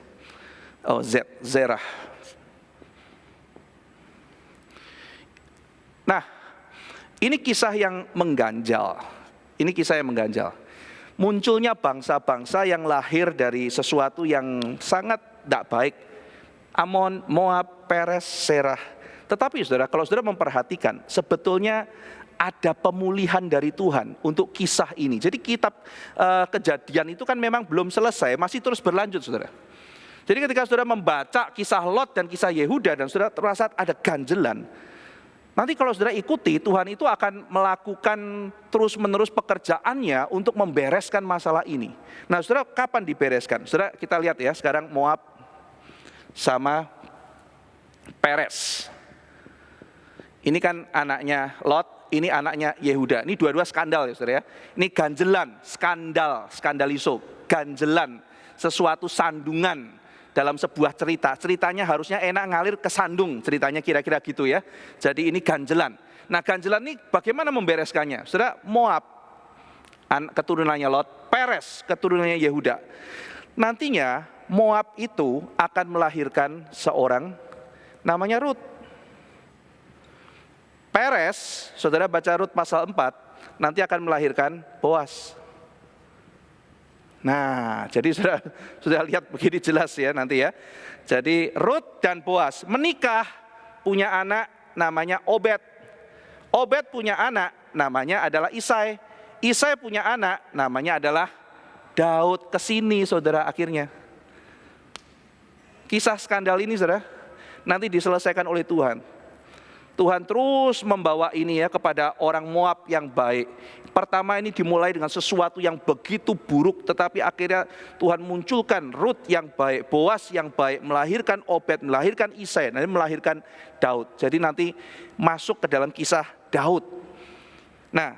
Oh, Z, Zerah. Nah, ini kisah yang mengganjal. Ini kisah yang mengganjal. Munculnya bangsa-bangsa yang lahir dari sesuatu yang sangat tidak baik. Amon, Moab, Peres, Serah. Tetapi saudara, kalau saudara memperhatikan, sebetulnya ada pemulihan dari Tuhan untuk kisah ini. Jadi kitab Kejadian itu kan memang belum selesai, masih terus berlanjut, saudara. Jadi ketika saudara membaca kisah Lot dan kisah Yehuda dan saudara terasa ada ganjelan, nanti kalau saudara ikuti, Tuhan itu akan melakukan terus-menerus pekerjaannya untuk membereskan masalah ini. Nah, saudara, kapan dibereskan? Saudara, kita lihat ya, sekarang Moab sama Peres. Ini kan anaknya Lot, ini anaknya Yehuda. Ini dua-dua skandal ya saudara ya. Ini ganjelan, skandaliso, ganjelan, sesuatu sandungan dalam sebuah cerita. Ceritanya harusnya enak ngalir ke sandung, ceritanya kira-kira gitu ya. Jadi ini ganjelan. Nah, ganjelan ini bagaimana membereskannya? Saudara, Moab keturunannya Lot, Peres keturunannya Yehuda. Nantinya Moab itu akan melahirkan seorang namanya Rut. Peres, saudara baca Rut pasal 4, nanti akan melahirkan Boas. Nah, jadi sudah lihat begini jelas ya nanti ya. Jadi Rut dan Boas menikah, punya anak namanya Obed. Obed punya anak namanya adalah Isai. Isai punya anak namanya adalah Daud. Kesini saudara akhirnya. Kisah skandal ini saudara, nanti diselesaikan oleh Tuhan. Tuhan terus membawa ini ya kepada orang Moab yang baik. Pertama ini dimulai dengan sesuatu yang begitu buruk, tetapi akhirnya Tuhan munculkan Rut yang baik, Boas yang baik, melahirkan Obed, melahirkan Isai, nanti melahirkan Daud. Jadi nanti masuk ke dalam kisah Daud. Nah,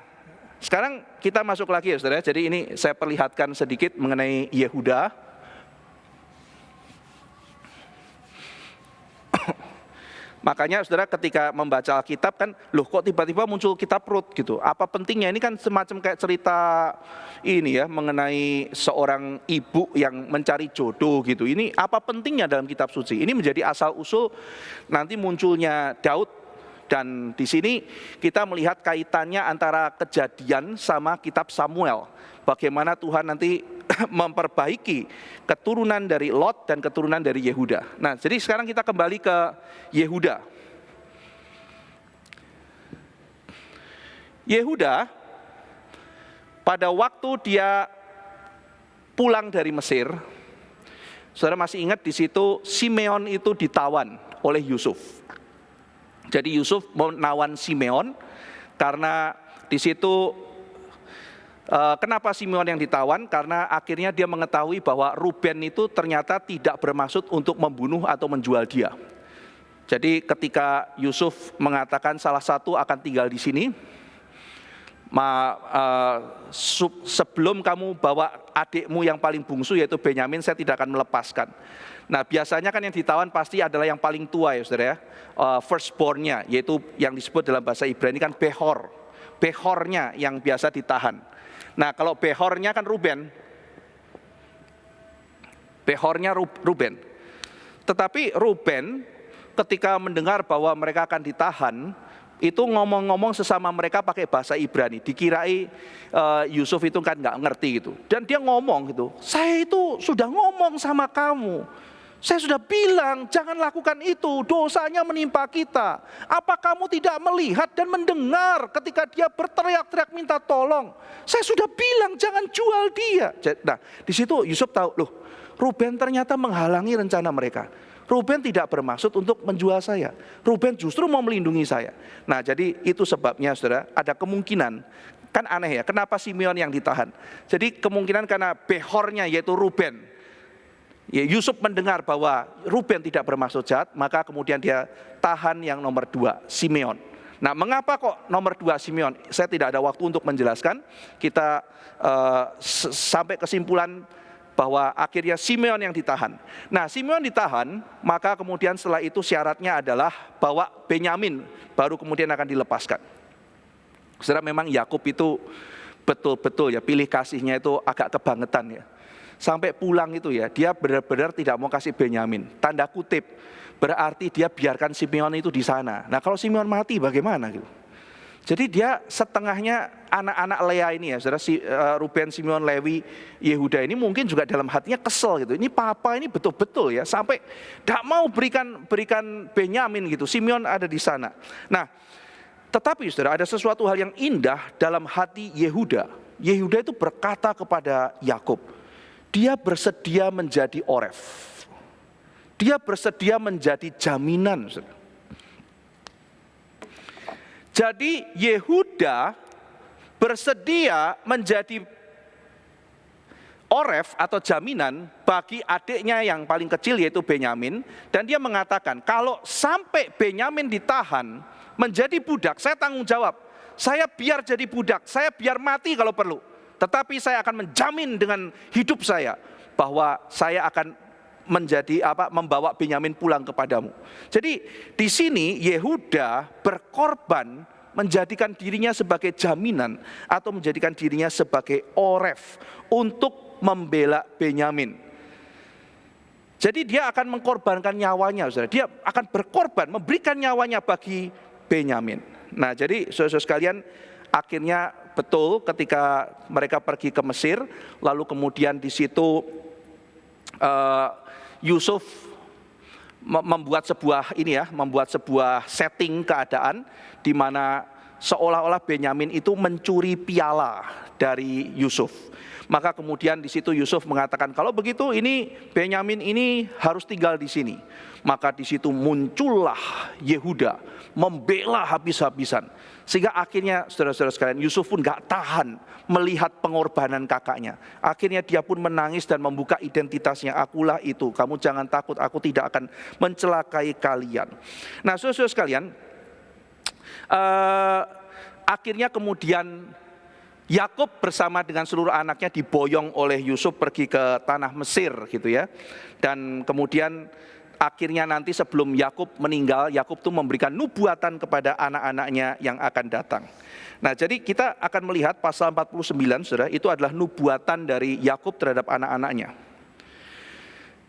sekarang kita masuk lagi ya saudara. Jadi ini saya perlihatkan sedikit mengenai Yehuda. Makanya saudara ketika membaca Alkitab kan, loh kok tiba-tiba muncul kitab Rut gitu. Apa pentingnya? Ini kan semacam kayak cerita ini ya, mengenai seorang ibu yang mencari jodoh gitu. Ini apa pentingnya dalam kitab suci? Ini menjadi asal usul nanti munculnya Daud. Dan di sini kita melihat kaitannya antara Kejadian sama kitab Samuel. Bagaimana Tuhan nanti memperbaiki keturunan dari Lot dan keturunan dari Yehuda. Nah, jadi sekarang kita kembali ke Yehuda. Yehuda pada waktu dia pulang dari Mesir, saudara masih ingat di situ Simeon itu ditawan oleh Yusuf. Jadi Yusuf mau nawan Simeon karena di situ kenapa Simeon yang ditawan? Karena akhirnya dia mengetahui bahwa Ruben itu ternyata tidak bermaksud untuk membunuh atau menjual dia. Jadi ketika Yusuf mengatakan salah satu akan tinggal di sini, Sebelum kamu bawa adikmu yang paling bungsu yaitu Benyamin, saya tidak akan melepaskan. Nah biasanya kan yang ditawan pasti adalah yang paling tua ya saudara ya, firstborn-nya, yaitu yang disebut dalam bahasa Ibrani kan Behor. Behornya yang biasa ditahan. Nah kalau Behornya kan Ruben. Behornya Ruben. Tetapi Ruben ketika mendengar bahwa mereka akan ditahan, itu ngomong-ngomong sesama mereka pakai bahasa Ibrani. Dikirai Yusuf itu kan nggak ngerti gitu. Dan dia ngomong gitu, saya itu sudah ngomong sama kamu. Saya sudah bilang jangan lakukan itu, dosanya menimpa kita. Apa kamu tidak melihat dan mendengar ketika dia berteriak-teriak minta tolong? Saya sudah bilang jangan jual dia. Nah di situ Yusuf tahu, loh Ruben ternyata menghalangi rencana mereka. Ruben tidak bermaksud untuk menjual saya. Ruben justru mau melindungi saya. Nah jadi itu sebabnya saudara, ada kemungkinan, kan aneh ya, kenapa Simeon yang ditahan? Jadi kemungkinan karena Behornya yaitu Ruben, ya, Yusuf mendengar bahwa Ruben tidak bermaksud jahat, maka kemudian dia tahan yang nomor 2, Simeon. Nah mengapa kok nomor 2 Simeon? Saya tidak ada waktu untuk menjelaskan. Kita sampai kesimpulan bahwa akhirnya Simeon yang ditahan. Nah Simeon ditahan, maka kemudian setelah itu syaratnya adalah bawa Benyamin, baru kemudian akan dilepaskan. Saudara, memang Yakub itu betul-betul ya pilih kasihnya itu agak kebangetan ya. Sampai pulang itu ya, dia benar-benar tidak mau kasih Benyamin. Tanda kutip, berarti dia biarkan Simeon itu di sana. Nah kalau Simeon mati bagaimana gitu? Jadi dia setengahnya anak-anak Lea ini ya, saudara, Ruben, Simeon, Lewi, Yehuda ini mungkin juga dalam hatinya kesel gitu. Ini papa ini betul-betul ya, sampai tidak mau berikan Benyamin gitu. Simeon ada di sana. Nah, tetapi saudara, ada sesuatu hal yang indah dalam hati Yehuda. Yehuda itu berkata kepada Yakub, dia bersedia menjadi oref. Dia bersedia menjadi jaminan, saudara. Jadi Yehuda bersedia menjadi oref atau jaminan bagi adiknya yang paling kecil yaitu Benyamin. Dan dia mengatakan kalau sampai Benyamin ditahan menjadi budak, saya tanggung jawab. Saya biar jadi budak, saya biar mati kalau perlu. Tetapi saya akan menjamin dengan hidup saya bahwa saya akan membawa Benyamin pulang kepadamu. Jadi di sini Yehuda berkorban menjadikan dirinya sebagai jaminan atau menjadikan dirinya sebagai oref untuk membela Benyamin. Jadi dia akan mengkorbankan nyawanya, saudara. Dia akan berkorban, memberikan nyawanya bagi Benyamin. Nah, jadi saudara-saudara sekalian, akhirnya betul ketika mereka pergi ke Mesir, lalu kemudian di situ Yusuf membuat sebuah setting keadaan di mana seolah-olah Benyamin itu mencuri piala dari Yusuf. Maka kemudian di situ Yusuf mengatakan, kalau begitu ini Benyamin ini harus tinggal di sini. Maka di situ muncullah Yehuda membela habis-habisan. Sehingga akhirnya saudara-saudara sekalian, Yusuf pun gak tahan melihat pengorbanan kakaknya. Akhirnya dia pun menangis dan membuka identitasnya. Akulah itu, kamu jangan takut, aku tidak akan mencelakai kalian. Nah saudara-saudara sekalian, akhirnya kemudian Yakub bersama dengan seluruh anaknya diboyong oleh Yusuf pergi ke tanah Mesir gitu ya. Dan kemudian akhirnya nanti sebelum Yakub meninggal, Yakub itu memberikan nubuatan kepada anak-anaknya yang akan datang. Nah jadi kita akan melihat pasal 49 saudara, itu adalah nubuatan dari Yakub terhadap anak-anaknya.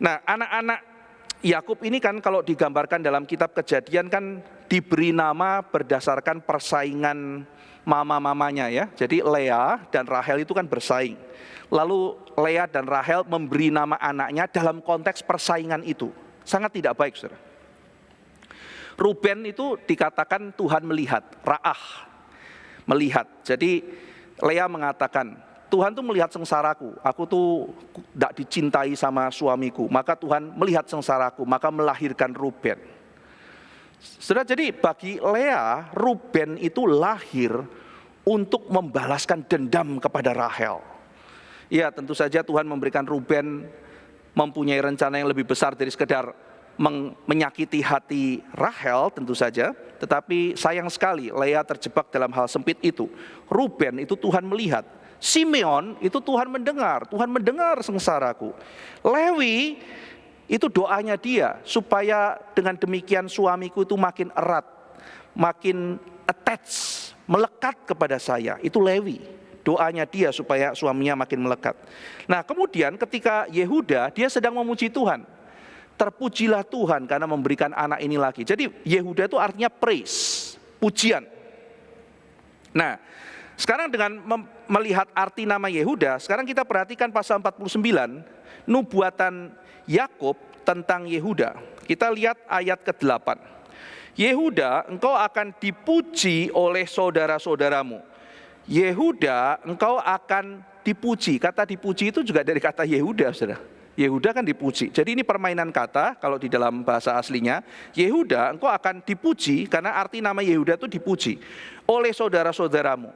Nah anak-anak Yakub ini kan kalau digambarkan dalam kitab Kejadian kan diberi nama berdasarkan persaingan mama-mamanya ya. Jadi Lea dan Rahel itu kan bersaing. Lalu Lea dan Rahel memberi nama anaknya dalam konteks persaingan itu. Sangat tidak baik saudara. Ruben itu dikatakan Tuhan melihat, Ra'ah, melihat. Jadi Lea mengatakan, Tuhan tuh melihat sengsaraku, aku tuh tidak dicintai sama suamiku, maka Tuhan melihat sengsaraku, maka melahirkan Ruben. Saudara, jadi bagi Lea, Ruben itu lahir untuk membalaskan dendam kepada Rahel. Ya tentu saja Tuhan memberikan Ruben mempunyai rencana yang lebih besar dari sekedar menyakiti hati Rahel tentu saja, tetapi sayang sekali Lea terjebak dalam hal sempit itu. Ruben itu Tuhan melihat, Simeon itu Tuhan mendengar sengsaraku. Lewi itu doanya dia supaya dengan demikian suamiku itu makin erat, makin attach, melekat kepada saya. Itu Lewi, doanya dia supaya suaminya makin melekat. Nah kemudian ketika Yehuda, dia sedang memuji Tuhan. Terpujilah Tuhan karena memberikan anak ini lagi. Jadi Yehuda itu artinya praise, pujian. Nah, sekarang dengan melihat arti nama Yehuda, sekarang kita perhatikan pasal 49, nubuatan Yakub tentang Yehuda. Kita lihat ayat ke-8. Yehuda, engkau akan dipuji oleh saudara-saudaramu. Yehuda, engkau akan dipuji. Kata dipuji itu juga dari kata Yehuda, saudara. Yehuda kan dipuji. Jadi ini permainan kata kalau di dalam bahasa aslinya. Yehuda, engkau akan dipuji karena arti nama Yehuda itu dipuji oleh saudara-saudaramu.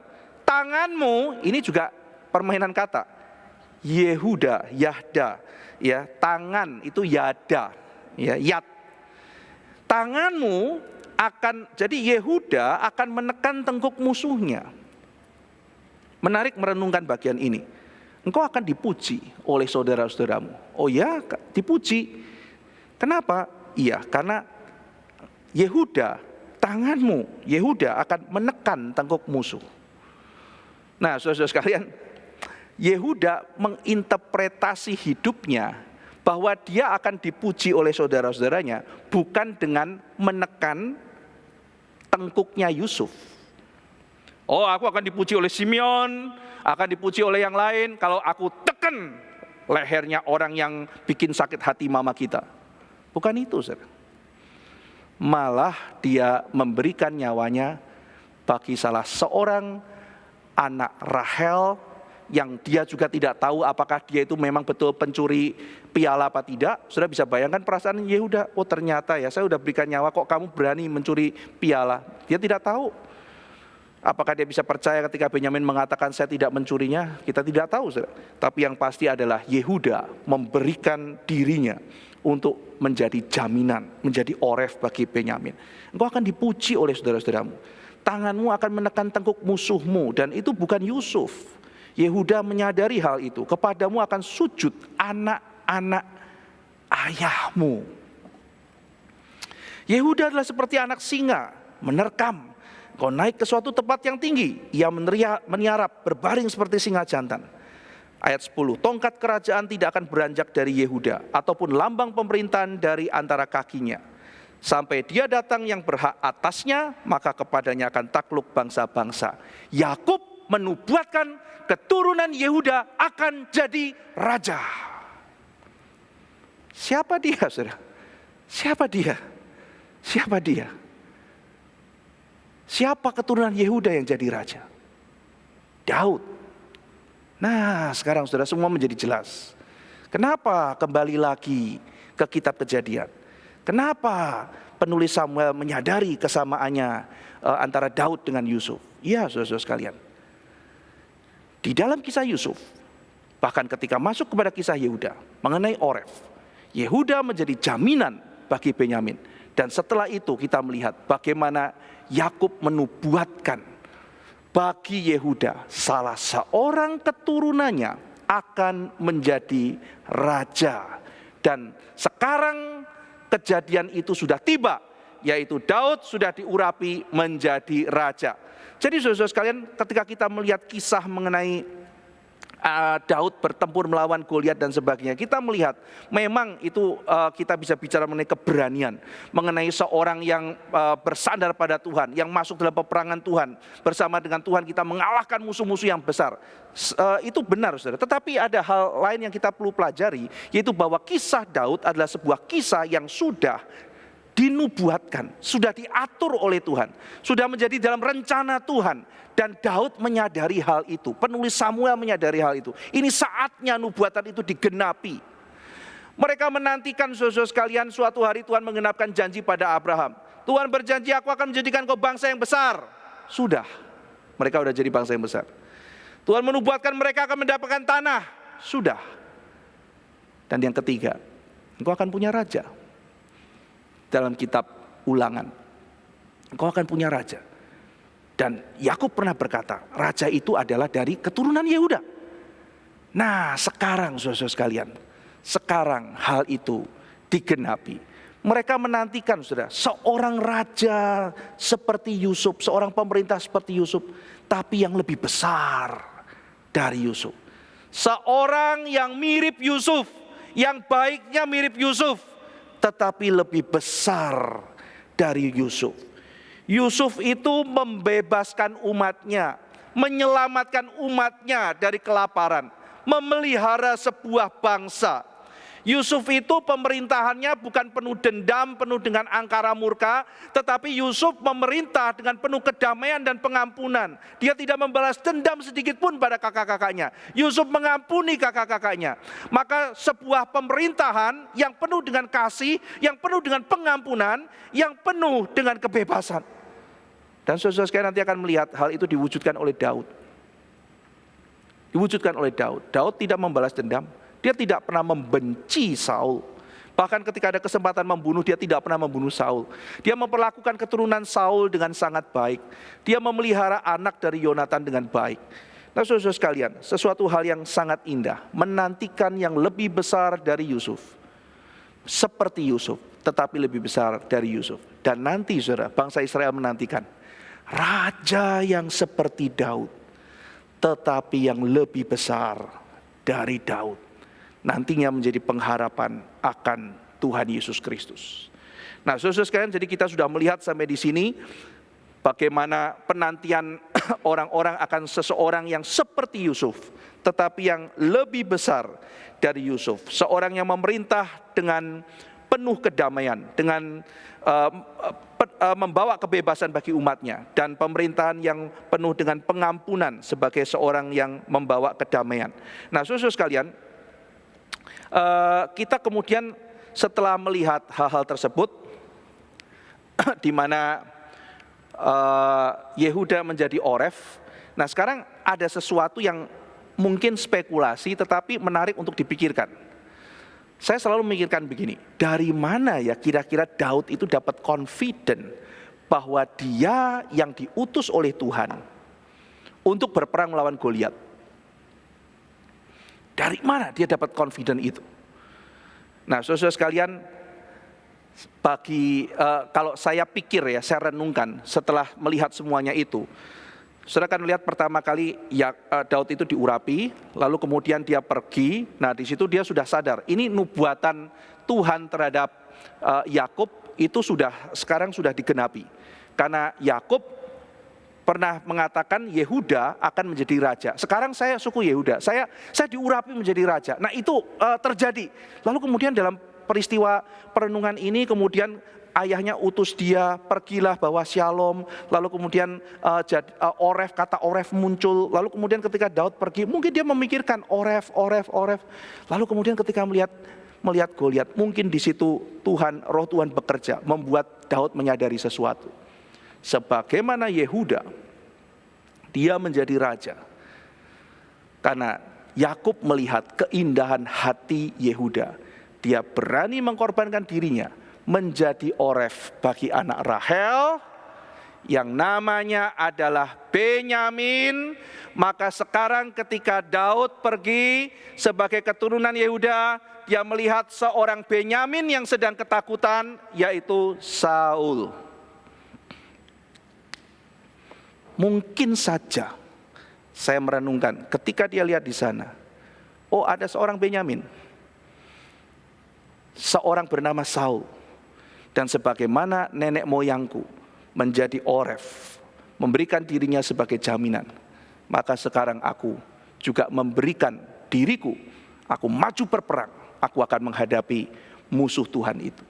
Tanganmu, ini juga permainan kata. Yehuda, Yahda, ya, tangan itu Yada, ya, Yad. Tanganmu akan, jadi Yehuda akan menekan tengkuk musuhnya. Menarik merenungkan bagian ini. Engkau akan dipuji oleh saudara-saudaramu. Oh ya, dipuji. Kenapa? Iya, karena Yehuda, tanganmu, Yehuda akan menekan tengkuk musuh. Nah, saudara-saudara sekalian, Yehuda menginterpretasi hidupnya bahwa dia akan dipuji oleh saudara-saudaranya bukan dengan menekan tengkuknya Yusuf. Oh, aku akan dipuji oleh Simeon, akan dipuji oleh yang lain kalau aku tekan lehernya orang yang bikin sakit hati mama kita. Bukan itu, saudara. Malah dia memberikan nyawanya bagi salah seorang anak Rahel yang dia juga tidak tahu apakah dia itu memang betul pencuri piala apa tidak. Saudara bisa bayangkan perasaan Yehuda, oh ternyata ya saya sudah berikan nyawa kok kamu berani mencuri piala. Dia tidak tahu. Apakah dia bisa percaya ketika Benyamin mengatakan saya tidak mencurinya? Kita tidak tahu, saudara. Tapi yang pasti adalah Yehuda memberikan dirinya untuk menjadi jaminan, menjadi oref bagi Benyamin. Engkau akan dipuji oleh saudara-saudaramu. Tanganmu akan menekan tengkuk musuhmu, dan itu bukan Yusuf. Yehuda menyadari hal itu. Kepadamu akan sujud anak-anak ayahmu. Yehuda adalah seperti anak singa, menerkam. Kau naik ke suatu tempat yang tinggi, ia meniarap, berbaring seperti singa jantan. Ayat 10, tongkat kerajaan tidak akan beranjak dari Yehuda, ataupun lambang pemerintahan dari antara kakinya. Sampai dia datang yang berhak atasnya, maka kepadanya akan takluk bangsa-bangsa. Yakub menubuatkan keturunan Yehuda akan jadi raja. Siapa dia, saudara? Siapa dia? Siapa dia? Siapa keturunan Yehuda yang jadi raja? Daud. Nah, sekarang saudara semua menjadi jelas. Kenapa kembali lagi ke kitab Kejadian? Kenapa penulis Samuel menyadari kesamaannya antara Daud dengan Yusuf? Iya, saudara-saudara sekalian. Di dalam kisah Yusuf, bahkan ketika masuk kepada kisah Yehuda mengenai Oref, Yehuda menjadi jaminan bagi Benyamin. Dan setelah itu kita melihat bagaimana Yakub menubuatkan bagi Yehuda salah seorang keturunannya akan menjadi raja. Dan sekarang kejadian itu sudah tiba, yaitu Daud sudah diurapi menjadi raja. Jadi saudara-saudara sekalian, ketika kita melihat kisah mengenai Daud bertempur melawan Goliat dan sebagainya, kita melihat memang itu kita bisa bicara mengenai keberanian, mengenai seorang yang bersandar pada Tuhan, yang masuk dalam peperangan Tuhan. Bersama dengan Tuhan kita mengalahkan musuh-musuh yang besar. Itu benar, saudara. Tetapi ada hal lain yang kita perlu pelajari, yaitu bahwa kisah Daud adalah sebuah kisah yang sudah dinubuatkan, sudah diatur oleh Tuhan, sudah menjadi dalam rencana Tuhan. Dan Daud menyadari hal itu, penulis Samuel menyadari hal itu. Ini saatnya nubuatan itu digenapi. Mereka menantikan, saudara sekalian, suatu hari Tuhan menggenapkan janji pada Abraham. Tuhan berjanji, aku akan menjadikan kau bangsa yang besar. Sudah, mereka sudah jadi bangsa yang besar. Tuhan menubuatkan mereka akan mendapatkan tanah. Sudah. Dan yang ketiga, engkau akan punya raja. dalam kitab Ulangan. Engkau akan punya raja. Dan Yakub pernah berkata, raja itu adalah dari keturunan Yehuda. Nah, sekarang saudara sekalian, sekarang hal itu digenapi. Mereka menantikan saudara, seorang raja seperti Yusuf, seorang pemerintah seperti Yusuf, tapi yang lebih besar dari Yusuf. Seorang yang mirip Yusuf, yang baiknya mirip Yusuf, tetapi lebih besar dari Yusuf. Yusuf itu membebaskan umatnya, menyelamatkan umatnya dari kelaparan, memelihara sebuah bangsa. Yusuf itu pemerintahannya bukan penuh dendam, penuh dengan angkara murka, tetapi Yusuf memerintah dengan penuh kedamaian dan pengampunan. Dia tidak membalas dendam sedikit pun pada kakak-kakaknya. Yusuf mengampuni kakak-kakaknya. Maka sebuah pemerintahan yang penuh dengan kasih, yang penuh dengan pengampunan, yang penuh dengan kebebasan. Dan saudara sekalian nanti akan melihat hal itu diwujudkan oleh Daud. Diwujudkan oleh Daud. Daud tidak membalas dendam. Dia tidak pernah membenci Saul. Bahkan ketika ada kesempatan membunuh, dia tidak pernah membunuh Saul. Dia memperlakukan keturunan Saul dengan sangat baik. Dia memelihara anak dari Yonatan dengan baik. Nah saudara sekalian, sesuatu hal yang sangat indah. Menantikan yang lebih besar dari Yusuf. Seperti Yusuf, tetapi lebih besar dari Yusuf. Dan nanti saudara, bangsa Israel menantikan raja yang seperti Daud, tetapi yang lebih besar dari Daud. Nantinya menjadi pengharapan akan Tuhan Yesus Kristus. Nah, saudara sekalian, jadi kita sudah melihat sampai di sini bagaimana penantian orang-orang akan seseorang yang seperti Yusuf, tetapi yang lebih besar dari Yusuf. Seorang yang memerintah dengan penuh kedamaian, dengan membawa kebebasan bagi umatnya, dan pemerintahan yang penuh dengan pengampunan sebagai seorang yang membawa kedamaian. Nah, saudara sekalian, kita kemudian setelah melihat hal-hal tersebut, di mana Yehuda menjadi Oref. Nah, sekarang ada sesuatu yang mungkin spekulasi, tetapi menarik untuk dipikirkan. Saya selalu memikirkan begini, dari mana ya kira-kira Daud itu dapat confident bahwa dia yang diutus oleh Tuhan untuk berperang melawan Goliat? Dari mana dia dapat confident itu? Nah, saudara sekalian, kalau saya pikir ya, saya renungkan setelah melihat semuanya itu, saudara akan melihat pertama kali Daud itu diurapi, lalu kemudian dia pergi. Nah, di situ dia sudah sadar, ini nubuatan Tuhan terhadap Yakub itu sekarang sudah digenapi. Karena Yakub pernah mengatakan Yehuda akan menjadi raja. Sekarang saya suku Yehuda, saya diurapi menjadi raja. Nah, itu terjadi. Lalu kemudian dalam peristiwa perenungan ini, kemudian ayahnya utus dia, pergilah bawa shalom. Lalu kemudian Oref, kata Oref muncul. Lalu kemudian ketika Daud pergi, mungkin dia memikirkan Oref. Lalu kemudian ketika melihat Goliat, mungkin di situ roh Tuhan bekerja, membuat Daud menyadari sesuatu. Sebagaimana Yehuda, dia menjadi raja karena Yakub melihat keindahan hati Yehuda. Dia berani mengorbankan dirinya menjadi Oref bagi anak Rahel yang namanya adalah Benyamin. Maka sekarang ketika Daud pergi sebagai keturunan Yehuda, dia melihat seorang Benyamin yang sedang ketakutan, yaitu Saul. Mungkin saja saya merenungkan ketika dia lihat di sana, oh ada seorang Benyamin, seorang bernama Saul, dan sebagaimana nenek moyangku menjadi Oref, memberikan dirinya sebagai jaminan, maka sekarang aku juga memberikan diriku, aku maju berperang, aku akan menghadapi musuh Tuhan itu.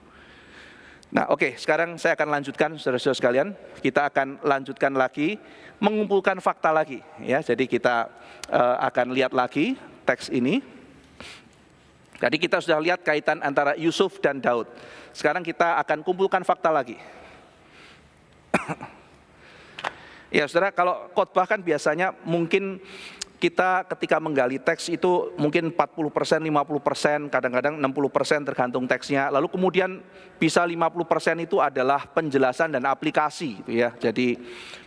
Nah, oke, sekarang saya akan lanjutkan, saudara-saudara sekalian. Kita akan lanjutkan lagi, mengumpulkan fakta lagi, ya. Jadi kita akan lihat lagi teks ini. Jadi kita sudah lihat kaitan antara Yusuf dan Daud. Sekarang kita akan kumpulkan fakta lagi. Ya, saudara, kalau khotbah kan biasanya mungkin kita ketika menggali teks itu mungkin 40%, 50%, kadang-kadang 60% tergantung teksnya. Lalu kemudian bisa 50% itu adalah penjelasan dan aplikasi gitu ya. Jadi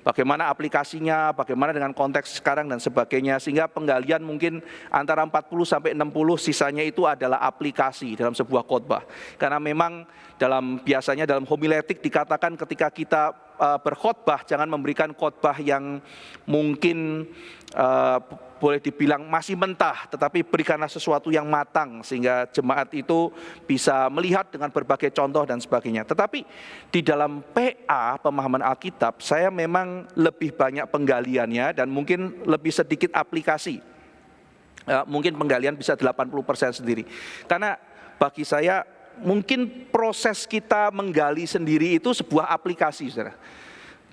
bagaimana aplikasinya, bagaimana dengan konteks sekarang dan sebagainya, sehingga penggalian mungkin antara 40 sampai 60, sisanya itu adalah aplikasi dalam sebuah khotbah. Karena memang biasanya dalam homiletik dikatakan ketika kita berkhotbah jangan memberikan khotbah yang mungkin boleh dibilang masih mentah, tetapi berikanlah sesuatu yang matang sehingga jemaat itu bisa melihat dengan berbagai contoh dan sebagainya. Tetapi di dalam PA, pemahaman Alkitab, saya memang lebih banyak penggaliannya dan mungkin lebih sedikit aplikasi. Mungkin penggalian bisa 80% sendiri. Karena bagi saya mungkin proses kita menggali sendiri itu sebuah aplikasi, saudara.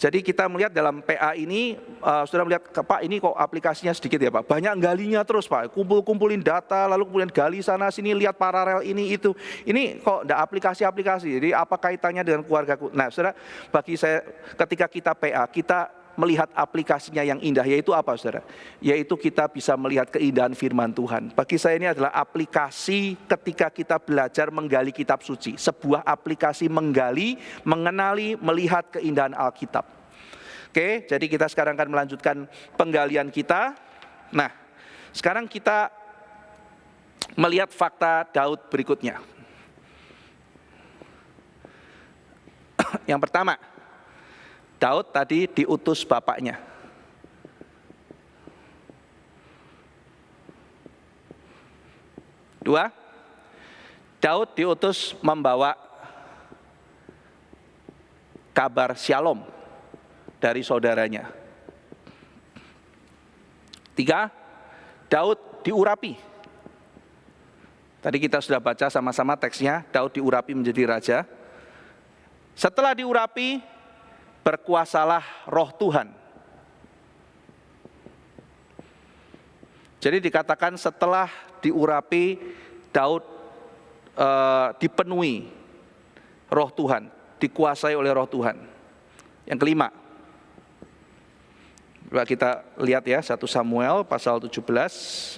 Jadi kita melihat dalam PA ini, saudara melihat, Pak ini kok aplikasinya sedikit ya Pak, banyak galinya terus Pak, kumpulin data, lalu kemudian gali sana sini, lihat paralel ini itu, ini kok enggak aplikasi-aplikasi, jadi apa kaitannya dengan keluargaku? Nah saudara, bagi saya ketika kita PA, kita melihat aplikasinya yang indah, yaitu apa saudara? Yaitu kita bisa melihat keindahan firman Tuhan. Bagi saya ini adalah aplikasi ketika kita belajar menggali kitab suci. Sebuah aplikasi menggali, mengenali, melihat keindahan Alkitab. Oke, jadi kita sekarang akan melanjutkan penggalian kita. Nah, sekarang kita melihat fakta Daud berikutnya. Yang pertama, Daud tadi diutus bapaknya. Dua, Daud diutus membawa kabar shalom dari saudaranya. Tiga, Daud diurapi. Tadi kita sudah baca sama-sama teksnya, Daud diurapi menjadi raja. Setelah diurapi, berkuasalah roh Tuhan. Jadi dikatakan setelah diurapi, Daud dipenuhi roh Tuhan, dikuasai oleh roh Tuhan. Yang kelima, coba kita lihat ya, 1 Samuel pasal 17.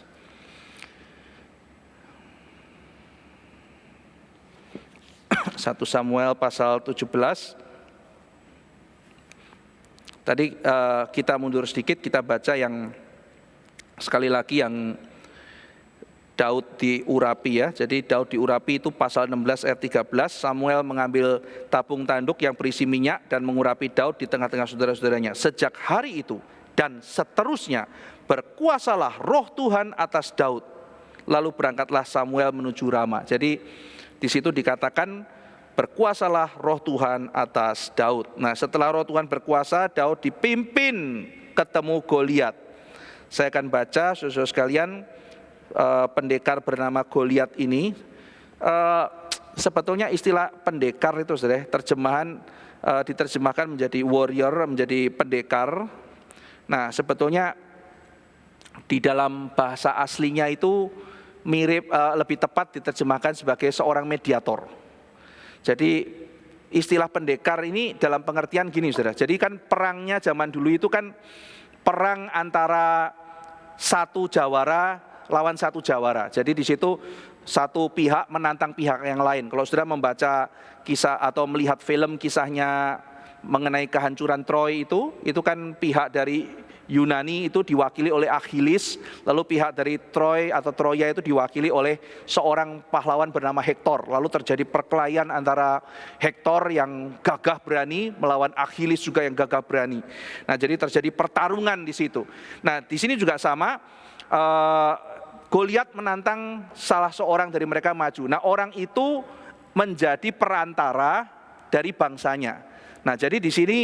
Satu Samuel pasal 17. Tadi kita mundur sedikit, kita baca yang sekali lagi yang Daud diurapi ya. Jadi Daud diurapi itu pasal 16 ayat 13, Samuel mengambil tabung tanduk yang berisi minyak dan mengurapi Daud di tengah-tengah saudara-saudaranya. Sejak hari itu dan seterusnya berkuasalah roh Tuhan atas Daud. Lalu berangkatlah Samuel menuju Rama. Jadi di situ dikatakan berkuasalah roh Tuhan atas Daud. Nah setelah roh Tuhan berkuasa, Daud dipimpin ketemu Goliat. Saya akan baca saudara sekalian, pendekar bernama Goliat ini. Sebetulnya istilah pendekar itu saudara, diterjemahkan menjadi warrior, menjadi pendekar. Nah sebetulnya di dalam bahasa aslinya itu mirip, lebih tepat diterjemahkan sebagai seorang mediator. Jadi istilah pendekar ini dalam pengertian gini saudara. Jadi kan perangnya zaman dulu itu kan perang antara satu jawara lawan satu jawara. Jadi di situ satu pihak menantang pihak yang lain. Kalau saudara membaca kisah atau melihat film kisahnya mengenai kehancuran Troy itu kan pihak dari Yunani itu diwakili oleh Achilles, lalu pihak dari Troy atau Troya itu diwakili oleh seorang pahlawan bernama Hektor. Lalu terjadi perkelahian antara Hektor yang gagah berani melawan Achilles juga yang gagah berani. Nah, jadi terjadi pertarungan di situ. Nah, di sini juga sama, Goliat menantang salah seorang dari mereka maju. Nah, orang itu menjadi perantara dari bangsanya. Nah, jadi di sini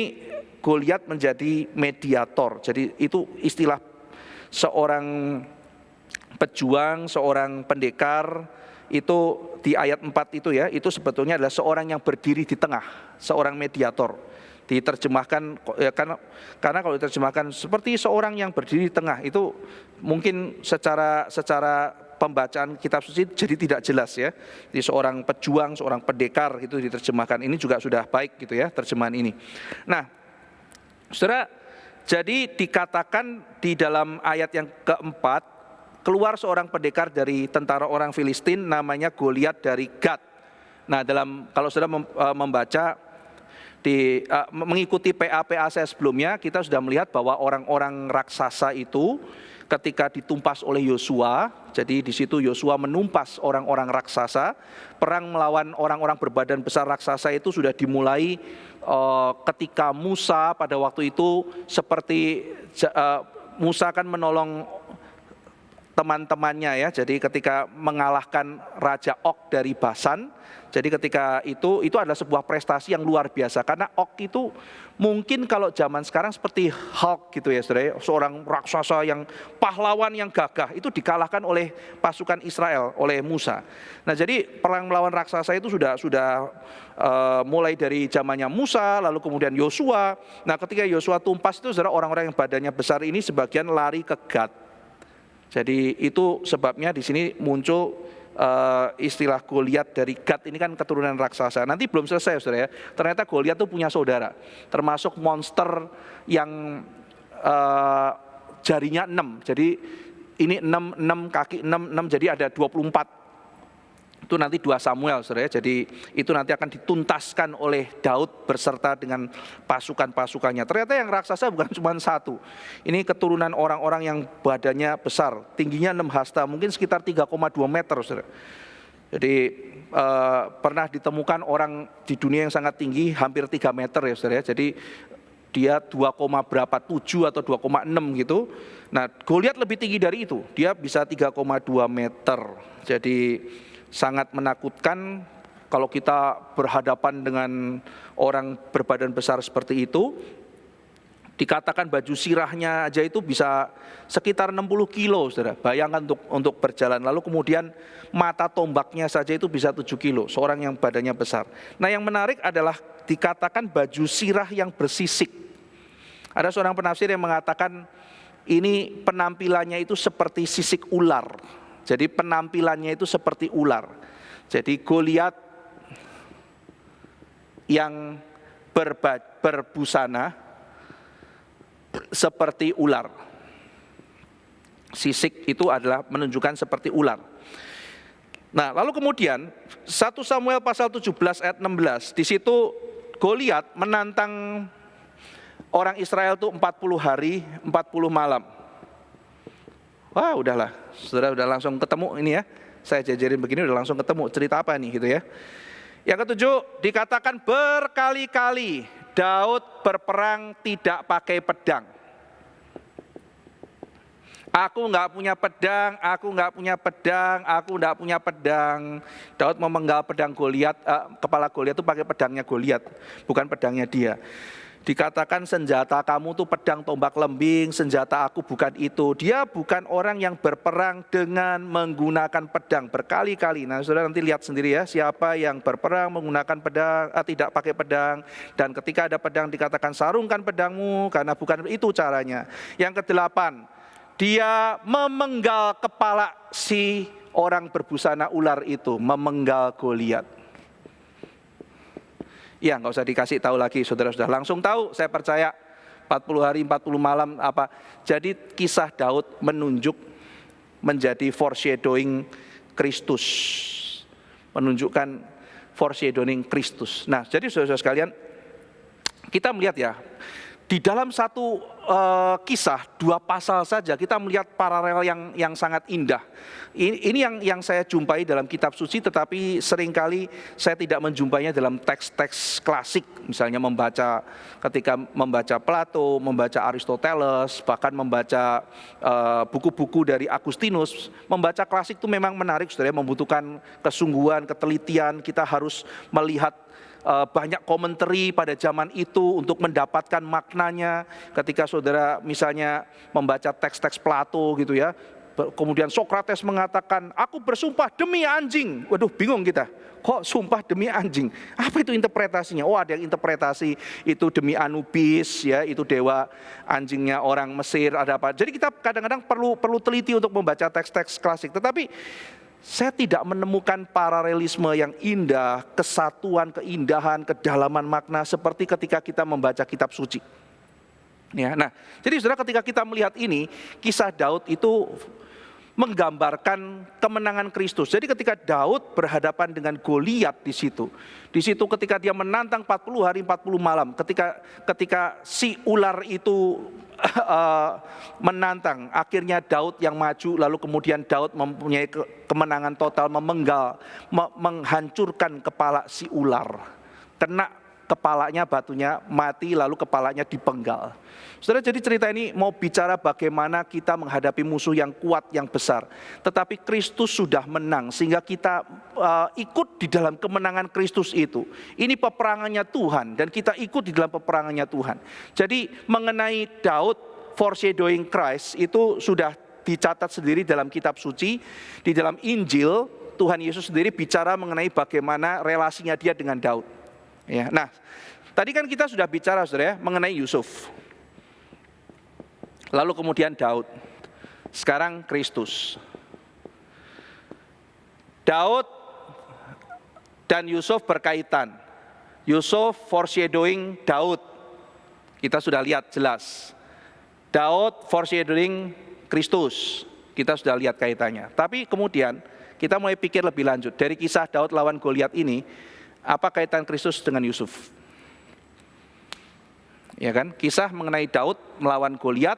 Goliat menjadi mediator. Jadi itu istilah seorang pejuang, seorang pendekar itu di ayat 4 itu ya, itu sebetulnya adalah seorang yang berdiri di tengah, seorang mediator. Diterjemahkan ya, karena kalau diterjemahkan seperti seorang yang berdiri di tengah itu mungkin secara pembacaan kitab suci jadi tidak jelas ya. Jadi seorang pejuang, seorang pendekar itu diterjemahkan. Ini juga sudah baik gitu ya terjemahan ini. Nah, saudara, Jadi dikatakan di dalam ayat yang keempat, keluar seorang pendekar dari tentara orang Filistin namanya Goliat dari Gat. Nah, kalau sudah membaca mengikuti PA saya sebelumnya, kita sudah melihat bahwa orang-orang raksasa itu ketika ditumpas oleh Yosua, jadi di situ Yosua menumpas orang-orang raksasa. Perang melawan orang-orang berbadan besar raksasa itu sudah dimulai ketika Musa pada waktu itu, seperti Musa kan menolong teman-temannya ya. Jadi ketika mengalahkan Raja Og dari Basan, jadi ketika itu adalah sebuah prestasi yang luar biasa, karena Og itu mungkin kalau zaman sekarang seperti Hulk gitu ya saudara, seorang raksasa yang pahlawan yang gagah, itu dikalahkan oleh pasukan Israel, oleh Musa. Nah, jadi perang melawan raksasa itu sudah mulai dari zamannya Musa, lalu kemudian Yosua. Nah, ketika Yosua tumpas itu saudara, orang-orang yang badannya besar ini sebagian lari ke Gat. Jadi itu sebabnya di sini muncul istilah Goliat dari Gat, ini kan keturunan raksasa. Nanti belum selesai saudara ya, ternyata Goliat itu punya saudara, termasuk monster yang jarinya 6. Jadi ini 6 kaki 6, jadi ada 24. Itu nanti 2 Samuel saudara ya. Jadi itu nanti akan dituntaskan oleh Daud beserta dengan pasukan-pasukannya. Ternyata yang raksasa bukan cuma 1. Ini keturunan orang-orang yang badannya besar, tingginya 6 hasta, mungkin sekitar 3,2 meter saudara. Jadi pernah ditemukan orang di dunia yang sangat tinggi, hampir 3 meter ya saudara. Jadi dia 2, berapa 7 atau 2,6 gitu. Nah, Goliat lebih tinggi dari itu, dia bisa 3,2 meter. Jadi sangat menakutkan kalau kita berhadapan dengan orang berbadan besar seperti itu. Dikatakan baju sirahnya aja itu bisa sekitar 60 kilo, saudara. Bayangkan untuk berjalan. Lalu kemudian mata tombaknya saja itu bisa 7 kilo, seorang yang badannya besar. Nah, yang menarik adalah dikatakan baju sirah yang bersisik. Ada seorang penafsir yang mengatakan ini penampilannya itu seperti sisik ular. Jadi penampilannya itu seperti ular. Jadi Goliat yang berbusana seperti ular. Sisik itu adalah menunjukkan seperti ular. Nah, lalu kemudian 1 Samuel pasal 17 ayat 16, di situ Goliat menantang orang Israel itu 40 hari, 40 malam. Wah, udahlah, saudara udah langsung ketemu ini ya. Saya jajarin begini udah langsung ketemu cerita apa nih gitu ya. Yang ketujuh, dikatakan berkali-kali Daud berperang tidak pakai pedang. Aku nggak punya pedang, aku nggak punya pedang, aku nggak punya pedang. Daud memenggal pedang Goliat, kepala Goliat itu pakai pedangnya Goliat, bukan pedangnya dia. Dikatakan senjata kamu tuh pedang tombak lembing, senjata aku bukan itu. Dia bukan orang yang berperang dengan menggunakan pedang berkali-kali. Nah, saudara nanti lihat sendiri ya, siapa yang berperang menggunakan pedang, tidak pakai pedang. Dan ketika ada pedang dikatakan sarungkan pedangmu, karena bukan itu caranya. Yang kedelapan, dia memenggal kepala si orang berbusana ular itu, memenggal Goliat. Ya, nggak usah dikasih tahu lagi, saudara sudah langsung tahu, saya percaya 40 hari 40 malam apa. Jadi kisah Daud menunjuk menjadi foreshadowing Kristus, menunjukkan foreshadowing Kristus. Nah, jadi saudara-saudara sekalian, kita melihat ya, di dalam satu kisah 2 pasal saja kita melihat paralel yang sangat indah. Ini yang saya jumpai dalam kitab suci, tetapi seringkali saya tidak menjumpainya dalam teks-teks klasik. Misalnya ketika membaca Plato, membaca Aristoteles, bahkan membaca buku-buku dari Agustinus. Membaca klasik itu memang menarik, saudara, membutuhkan kesungguhan, ketelitian. Kita harus melihat banyak komentari pada zaman itu untuk mendapatkan maknanya. Ketika saudara misalnya membaca teks-teks Plato gitu ya, kemudian Sokrates mengatakan, aku bersumpah demi anjing. Waduh, bingung kita, kok sumpah demi anjing? Apa itu interpretasinya? Oh, ada yang interpretasi itu demi Anubis ya, itu dewa anjingnya orang Mesir, ada apa. Jadi kita kadang-kadang perlu teliti untuk membaca teks-teks klasik. Tetapi saya tidak menemukan paralelisme yang indah, kesatuan, keindahan, kedalaman makna seperti ketika kita membaca kitab suci. Ya, nah, jadi saudara, ketika kita melihat ini, kisah Daud itu menggambarkan kemenangan Kristus. Jadi ketika Daud berhadapan dengan Goliat di situ ketika dia menantang 40 hari 40 malam, ketika si ular itu menantang, akhirnya Daud yang maju, lalu kemudian Daud mempunyai kemenangan total, menghancurkan kepala si ular. Kena kepalanya, batunya mati, lalu kepalanya dipenggal. Saudara, jadi cerita ini mau bicara bagaimana kita menghadapi musuh yang kuat, yang besar. Tetapi Kristus sudah menang, sehingga kita ikut di dalam kemenangan Kristus itu. Ini peperangannya Tuhan, dan kita ikut di dalam peperangannya Tuhan. Jadi mengenai Daud, foreshadowing Christ, itu sudah dicatat sendiri dalam kitab suci. Di dalam Injil, Tuhan Yesus sendiri bicara mengenai bagaimana relasinya dia dengan Daud. Ya, nah, tadi kan kita sudah bicara, saudara, mengenai Yusuf. Lalu kemudian Daud. Sekarang Kristus. Daud dan Yusuf berkaitan. Yusuf foreshadowing Daud. Kita sudah lihat jelas. Daud foreshadowing Kristus. Kita sudah lihat kaitannya. Tapi kemudian kita mulai pikir lebih lanjut. Dari kisah Daud lawan Goliat ini, apa kaitan Kristus dengan Yusuf? Ya kan? Kisah mengenai Daud melawan Goliat,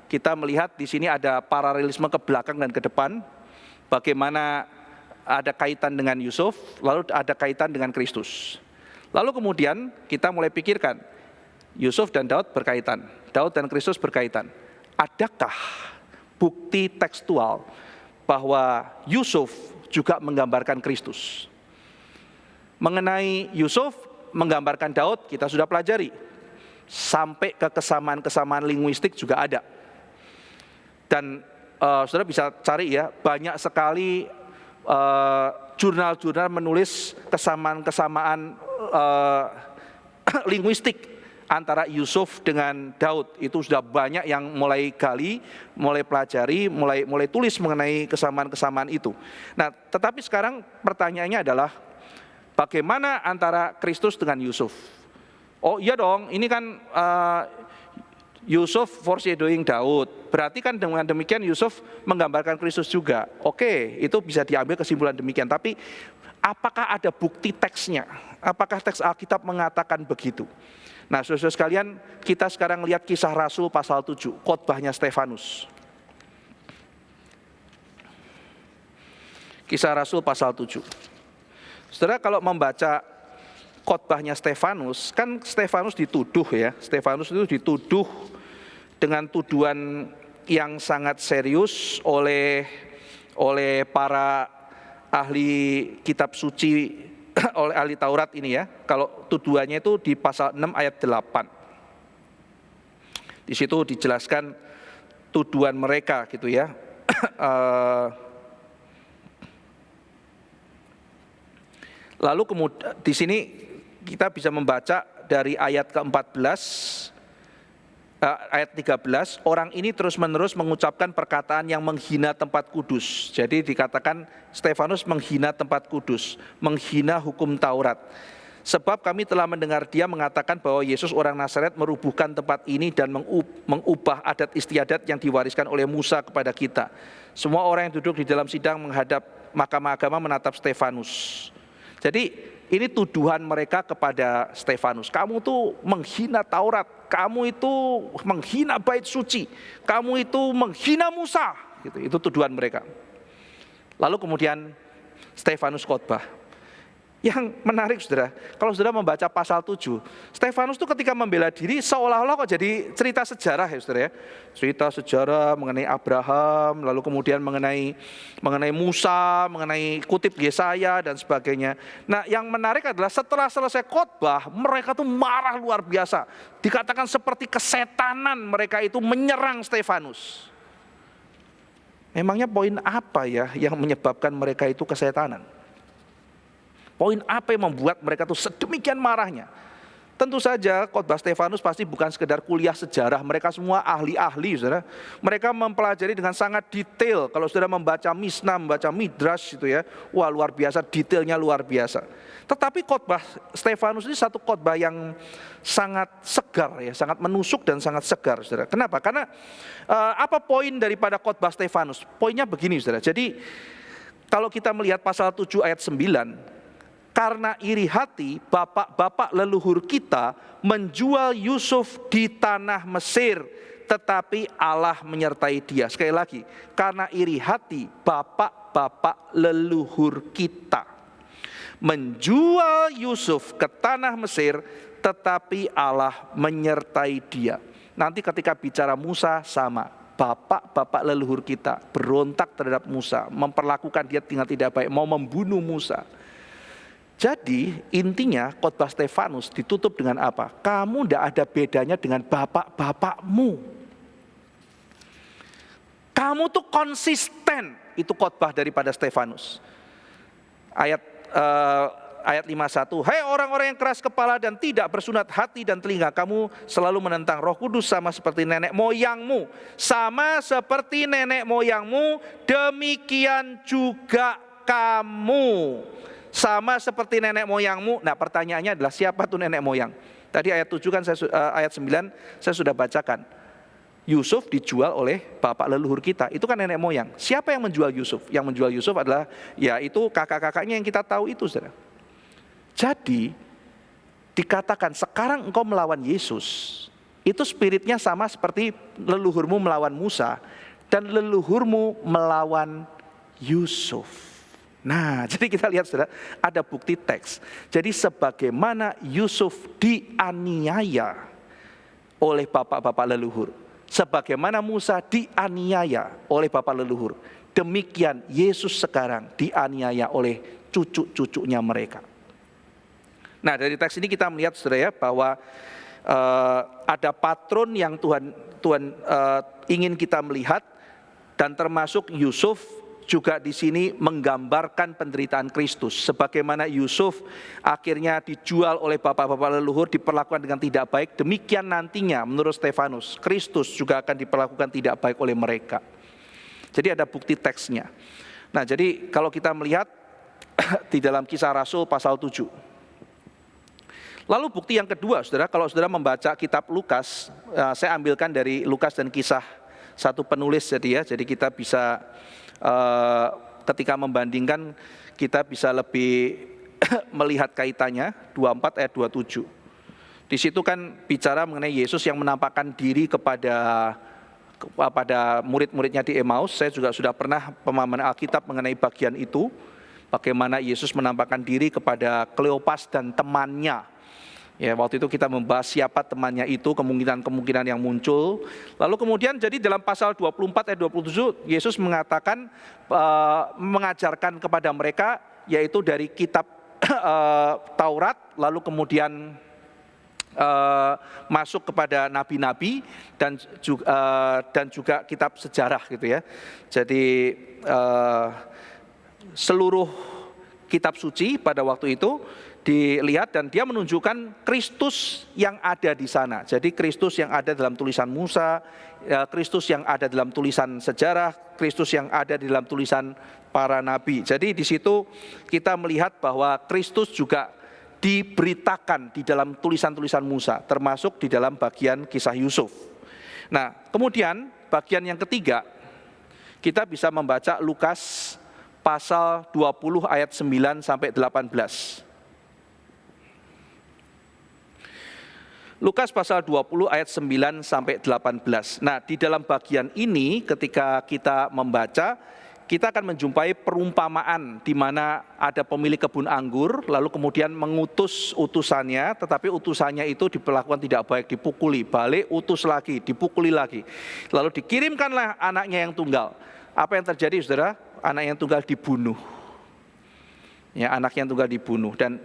kita melihat di sini ada paralelisme ke belakang dan ke depan. Bagaimana ada kaitan dengan Yusuf, lalu ada kaitan dengan Kristus. Lalu kemudian kita mulai pikirkan, Yusuf dan Daud berkaitan, Daud dan Kristus berkaitan. Adakah bukti tekstual bahwa Yusuf juga menggambarkan Kristus? Mengenai Yusuf menggambarkan Daud kita sudah pelajari. Sampai ke kesamaan-kesamaan linguistik juga ada. Dan saudara bisa cari ya, banyak sekali jurnal-jurnal menulis kesamaan-kesamaan linguistik antara Yusuf dengan Daud. Itu sudah banyak yang mulai gali, mulai pelajari, mulai tulis mengenai kesamaan-kesamaan itu. Nah, tetapi sekarang pertanyaannya adalah, bagaimana antara Kristus dengan Yusuf? Oh iya dong, ini kan Yusuf foreshadowing Daud. Berarti kan dengan demikian Yusuf menggambarkan Kristus juga. Oke, itu bisa diambil kesimpulan demikian. Tapi apakah ada bukti teksnya? Apakah teks Alkitab mengatakan begitu? Nah, saudara sekalian, kita sekarang lihat Kisah Rasul pasal 7, khotbahnya Stefanus. Kisah Rasul pasal 7. Saudara, kalau membaca khotbahnya Stefanus, kan Stefanus dituduh ya. Stefanus itu dituduh dengan tuduhan yang sangat serius oleh para ahli kitab suci, oleh ahli Taurat ini ya. Kalau tuduhannya itu di pasal 6 ayat 8. Di situ dijelaskan tuduhan mereka gitu ya. Lalu kemudian di sini kita bisa membaca dari ayat ke-14, ayat 13, orang ini terus-menerus mengucapkan perkataan yang menghina tempat kudus. Jadi dikatakan Stefanus menghina tempat kudus, menghina hukum Taurat. Sebab kami telah mendengar dia mengatakan bahwa Yesus orang Nazaret merubuhkan tempat ini dan mengubah adat istiadat yang diwariskan oleh Musa kepada kita. Semua orang yang duduk di dalam sidang menghadap mahkamah agama menatap Stefanus. Jadi ini tuduhan mereka kepada Stefanus. Kamu tuh menghina Taurat, kamu itu menghina bait suci, kamu itu menghina Musa. Gitu. Itu tuduhan mereka. Lalu kemudian Stefanus khotbah. Yang menarik saudara, kalau saudara membaca pasal 7, Stefanus itu ketika membela diri seolah-olah kok jadi cerita sejarah ya saudara ya. Cerita sejarah mengenai Abraham, lalu kemudian mengenai Musa, mengenai kutip Yesaya dan sebagainya. Nah yang menarik adalah setelah selesai khotbah, mereka tuh marah luar biasa. Dikatakan seperti kesetanan mereka itu menyerang Stefanus. Memangnya poin apa ya yang menyebabkan mereka itu kesetanan? Poin apa yang membuat mereka itu sedemikian marahnya? Tentu saja khotbah Stefanus pasti bukan sekedar kuliah sejarah, mereka semua ahli-ahli, saudara. Mereka mempelajari dengan sangat detail. Kalau saudara membaca Misna, membaca Midrash itu ya, wah luar biasa, detailnya luar biasa. Tetapi khotbah Stefanus ini satu khotbah yang sangat segar ya, sangat menusuk dan sangat segar, saudara. Kenapa? Karena apa poin daripada khotbah Stefanus? Poinnya begini, saudara. Jadi kalau kita melihat pasal 7 ayat 9, karena iri hati, bapak-bapak leluhur kita menjual Yusuf di tanah Mesir, tetapi Allah menyertai dia. Sekali lagi, karena iri hati, bapak-bapak leluhur kita menjual Yusuf ke tanah Mesir, tetapi Allah menyertai dia. Nanti ketika bicara Musa sama, bapak-bapak leluhur kita berontak terhadap Musa, memperlakukan dia dengan tidak baik, mau membunuh Musa. Jadi intinya khotbah Stefanus ditutup dengan apa? Kamu tidak ada bedanya dengan bapak-bapakmu. Kamu tuh konsisten, itu khotbah daripada Stefanus. Ayat 51, hai orang-orang yang keras kepala dan tidak bersunat hati dan telinga, kamu selalu menentang Roh Kudus sama seperti nenek moyangmu. Sama seperti nenek moyangmu, demikian juga kamu. Sama seperti nenek moyangmu. Nah pertanyaannya adalah siapa tuh nenek moyang? Tadi ayat 7 kan ayat 9 saya sudah bacakan. Yusuf dijual oleh bapak leluhur kita. Itu kan nenek moyang. Siapa yang menjual Yusuf? Yang menjual Yusuf adalah yaitu kakak-kakaknya yang kita tahu itu, saudara. Jadi dikatakan sekarang engkau melawan Yesus. Itu spiritnya sama seperti leluhurmu melawan Musa dan leluhurmu melawan Yusuf. Nah, jadi kita lihat saudara, ada bukti teks. Jadi sebagaimana Yusuf dianiaya oleh bapak-bapak leluhur, sebagaimana Musa dianiaya oleh bapak leluhur, demikian Yesus sekarang dianiaya oleh cucu-cucunya mereka. Nah, dari teks ini kita melihat saudara ya, bahwa ada patron yang Tuhan ingin kita melihat, dan termasuk Yusuf juga di sini menggambarkan penderitaan Kristus. Sebagaimana Yusuf akhirnya dijual oleh bapak-bapak leluhur, diperlakukan dengan tidak baik, demikian nantinya menurut Stefanus, Kristus juga akan diperlakukan tidak baik oleh mereka. Jadi ada bukti teksnya. Nah, jadi kalau kita melihat di dalam Kisah Rasul pasal 7. Lalu bukti yang kedua, saudara, kalau saudara membaca kitab Lukas, saya ambilkan dari Lukas dan Kisah satu penulis jadi kita bisa ketika membandingkan kita bisa lebih melihat kaitannya. 24 ayat 27. Di situ kan bicara mengenai Yesus yang menampakkan diri kepada murid-muridnya di Emmaus. Saya juga sudah pernah pemahaman Alkitab mengenai bagian itu. Bagaimana Yesus menampakkan diri kepada Kleopas dan temannya. Ya, waktu itu kita membahas siapa temannya itu, kemungkinan yang muncul. Lalu kemudian jadi dalam pasal 24 ayat 27 Yesus mengatakan mengajarkan kepada mereka, yaitu dari kitab Taurat, lalu kemudian masuk kepada nabi-nabi dan juga kitab sejarah gitu ya. Jadi seluruh kitab suci pada waktu itu dilihat, dan dia menunjukkan Kristus yang ada di sana. Jadi Kristus yang ada dalam tulisan Musa, Kristus yang ada dalam tulisan sejarah, Kristus yang ada di dalam tulisan para nabi. Jadi di situ kita melihat bahwa Kristus juga diberitakan di dalam tulisan-tulisan Musa, termasuk di dalam bagian kisah Yusuf. Nah, kemudian bagian yang ketiga, kita bisa membaca Lukas pasal 20 ayat 9 sampai 18. Lukas pasal 20 ayat 9 sampai 18. Nah, di dalam bagian ini ketika kita membaca, kita akan menjumpai perumpamaan di mana ada pemilik kebun anggur, lalu kemudian mengutus utusannya, tetapi utusannya itu diperlakukan tidak baik, dipukuli, balik utus lagi, dipukuli lagi. Lalu dikirimkanlah anaknya yang tunggal. Apa yang terjadi, saudara? Anak yang tunggal dibunuh. Ya, anak yang tunggal dibunuh, dan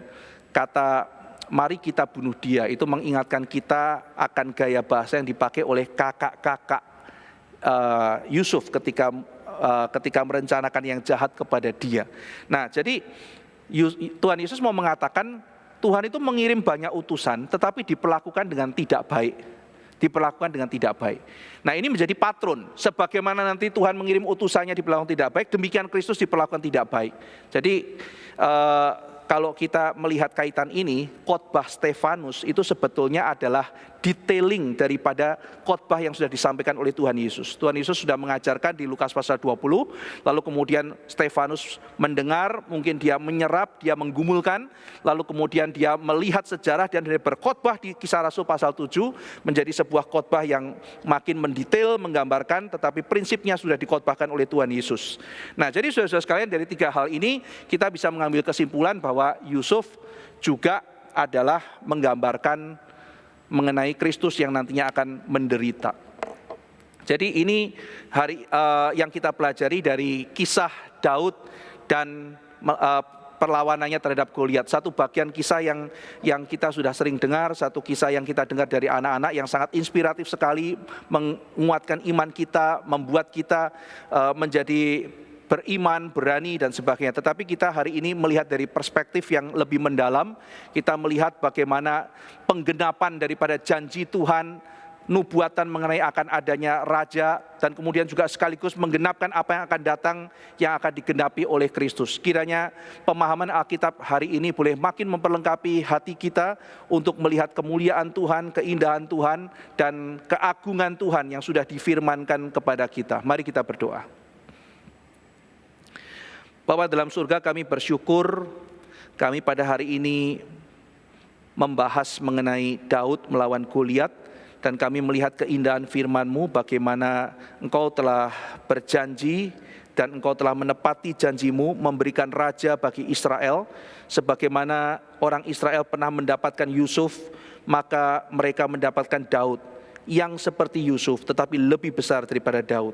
kata mari kita bunuh dia itu mengingatkan kita akan gaya bahasa yang dipakai oleh kakak-kakak Yusuf ketika merencanakan yang jahat kepada dia. Nah, jadi Tuhan Yesus mau mengatakan Tuhan itu mengirim banyak utusan, tetapi diperlakukan dengan tidak baik. Nah, ini menjadi patron. Sebagaimana nanti Tuhan mengirim utusannya diperlakukan tidak baik, demikian Kristus diperlakukan tidak baik. Jadi kalau kita melihat kaitan ini, khotbah Stefanus itu sebetulnya adalah detailing daripada khotbah yang sudah disampaikan oleh Tuhan Yesus. Tuhan Yesus sudah mengajarkan di Lukas pasal 20, lalu kemudian Stefanus mendengar, mungkin dia menyerap, dia menggumulkan, lalu kemudian dia melihat sejarah dan dia berkhotbah di Kisah Rasul pasal 7 menjadi sebuah khotbah yang makin mendetail, menggambarkan, tetapi prinsipnya sudah dikhotbahkan oleh Tuhan Yesus. Nah, jadi saudara-saudara sekalian, dari tiga hal ini kita bisa mengambil kesimpulan bahwa Yusuf juga adalah menggambarkan mengenai Kristus yang nantinya akan menderita. Jadi ini yang kita pelajari dari kisah Daud dan perlawanannya terhadap Goliat. Satu bagian kisah yang kita sudah sering dengar, satu kisah yang kita dengar dari anak-anak yang sangat inspiratif sekali, menguatkan iman kita, membuat kita menjadi beriman, berani dan sebagainya. Tetapi kita hari ini melihat dari perspektif yang lebih mendalam. Kita melihat bagaimana penggenapan daripada janji Tuhan, nubuatan mengenai akan adanya raja, dan kemudian juga sekaligus menggenapkan apa yang akan datang, yang akan digenapi oleh Kristus. Kiranya pemahaman Alkitab hari ini boleh makin memperlengkapi hati kita untuk melihat kemuliaan Tuhan, keindahan Tuhan, dan keagungan Tuhan yang sudah difirmankan kepada kita. Mari kita berdoa. Bapa dalam surga, kami bersyukur kami pada hari ini membahas mengenai Daud melawan Goliat, dan kami melihat keindahan firman-Mu, bagaimana Engkau telah berjanji dan Engkau telah menepati janji-Mu memberikan raja bagi Israel. Sebagaimana orang Israel pernah mendapatkan Yusuf, maka mereka mendapatkan Daud yang seperti Yusuf tetapi lebih besar daripada Daud.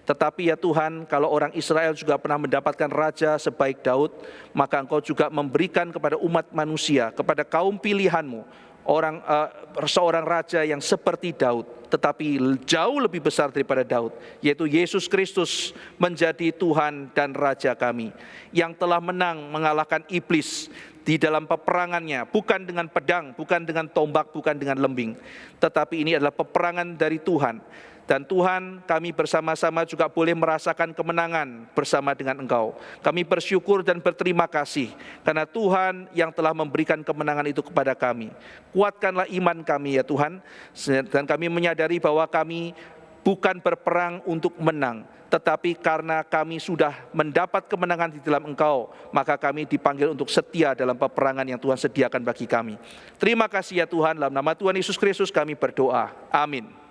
Tetapi ya Tuhan, kalau orang Israel juga pernah mendapatkan raja sebaik Daud, maka Engkau juga memberikan kepada umat manusia, kepada kaum pilihan-Mu, seorang raja yang seperti Daud, tetapi jauh lebih besar daripada Daud, yaitu Yesus Kristus menjadi Tuhan dan Raja kami, yang telah menang mengalahkan iblis di dalam peperangannya, bukan dengan pedang, bukan dengan tombak, bukan dengan lembing, tetapi ini adalah peperangan dari Tuhan. Dan Tuhan, kami bersama-sama juga boleh merasakan kemenangan bersama dengan Engkau. Kami bersyukur dan berterima kasih karena Tuhan yang telah memberikan kemenangan itu kepada kami. Kuatkanlah iman kami ya Tuhan, dan kami menyadari bahwa kami bukan berperang untuk menang, tetapi karena kami sudah mendapat kemenangan di dalam Engkau, maka kami dipanggil untuk setia dalam peperangan yang Tuhan sediakan bagi kami. Terima kasih ya Tuhan, dalam nama Tuhan Yesus Kristus kami berdoa. Amin.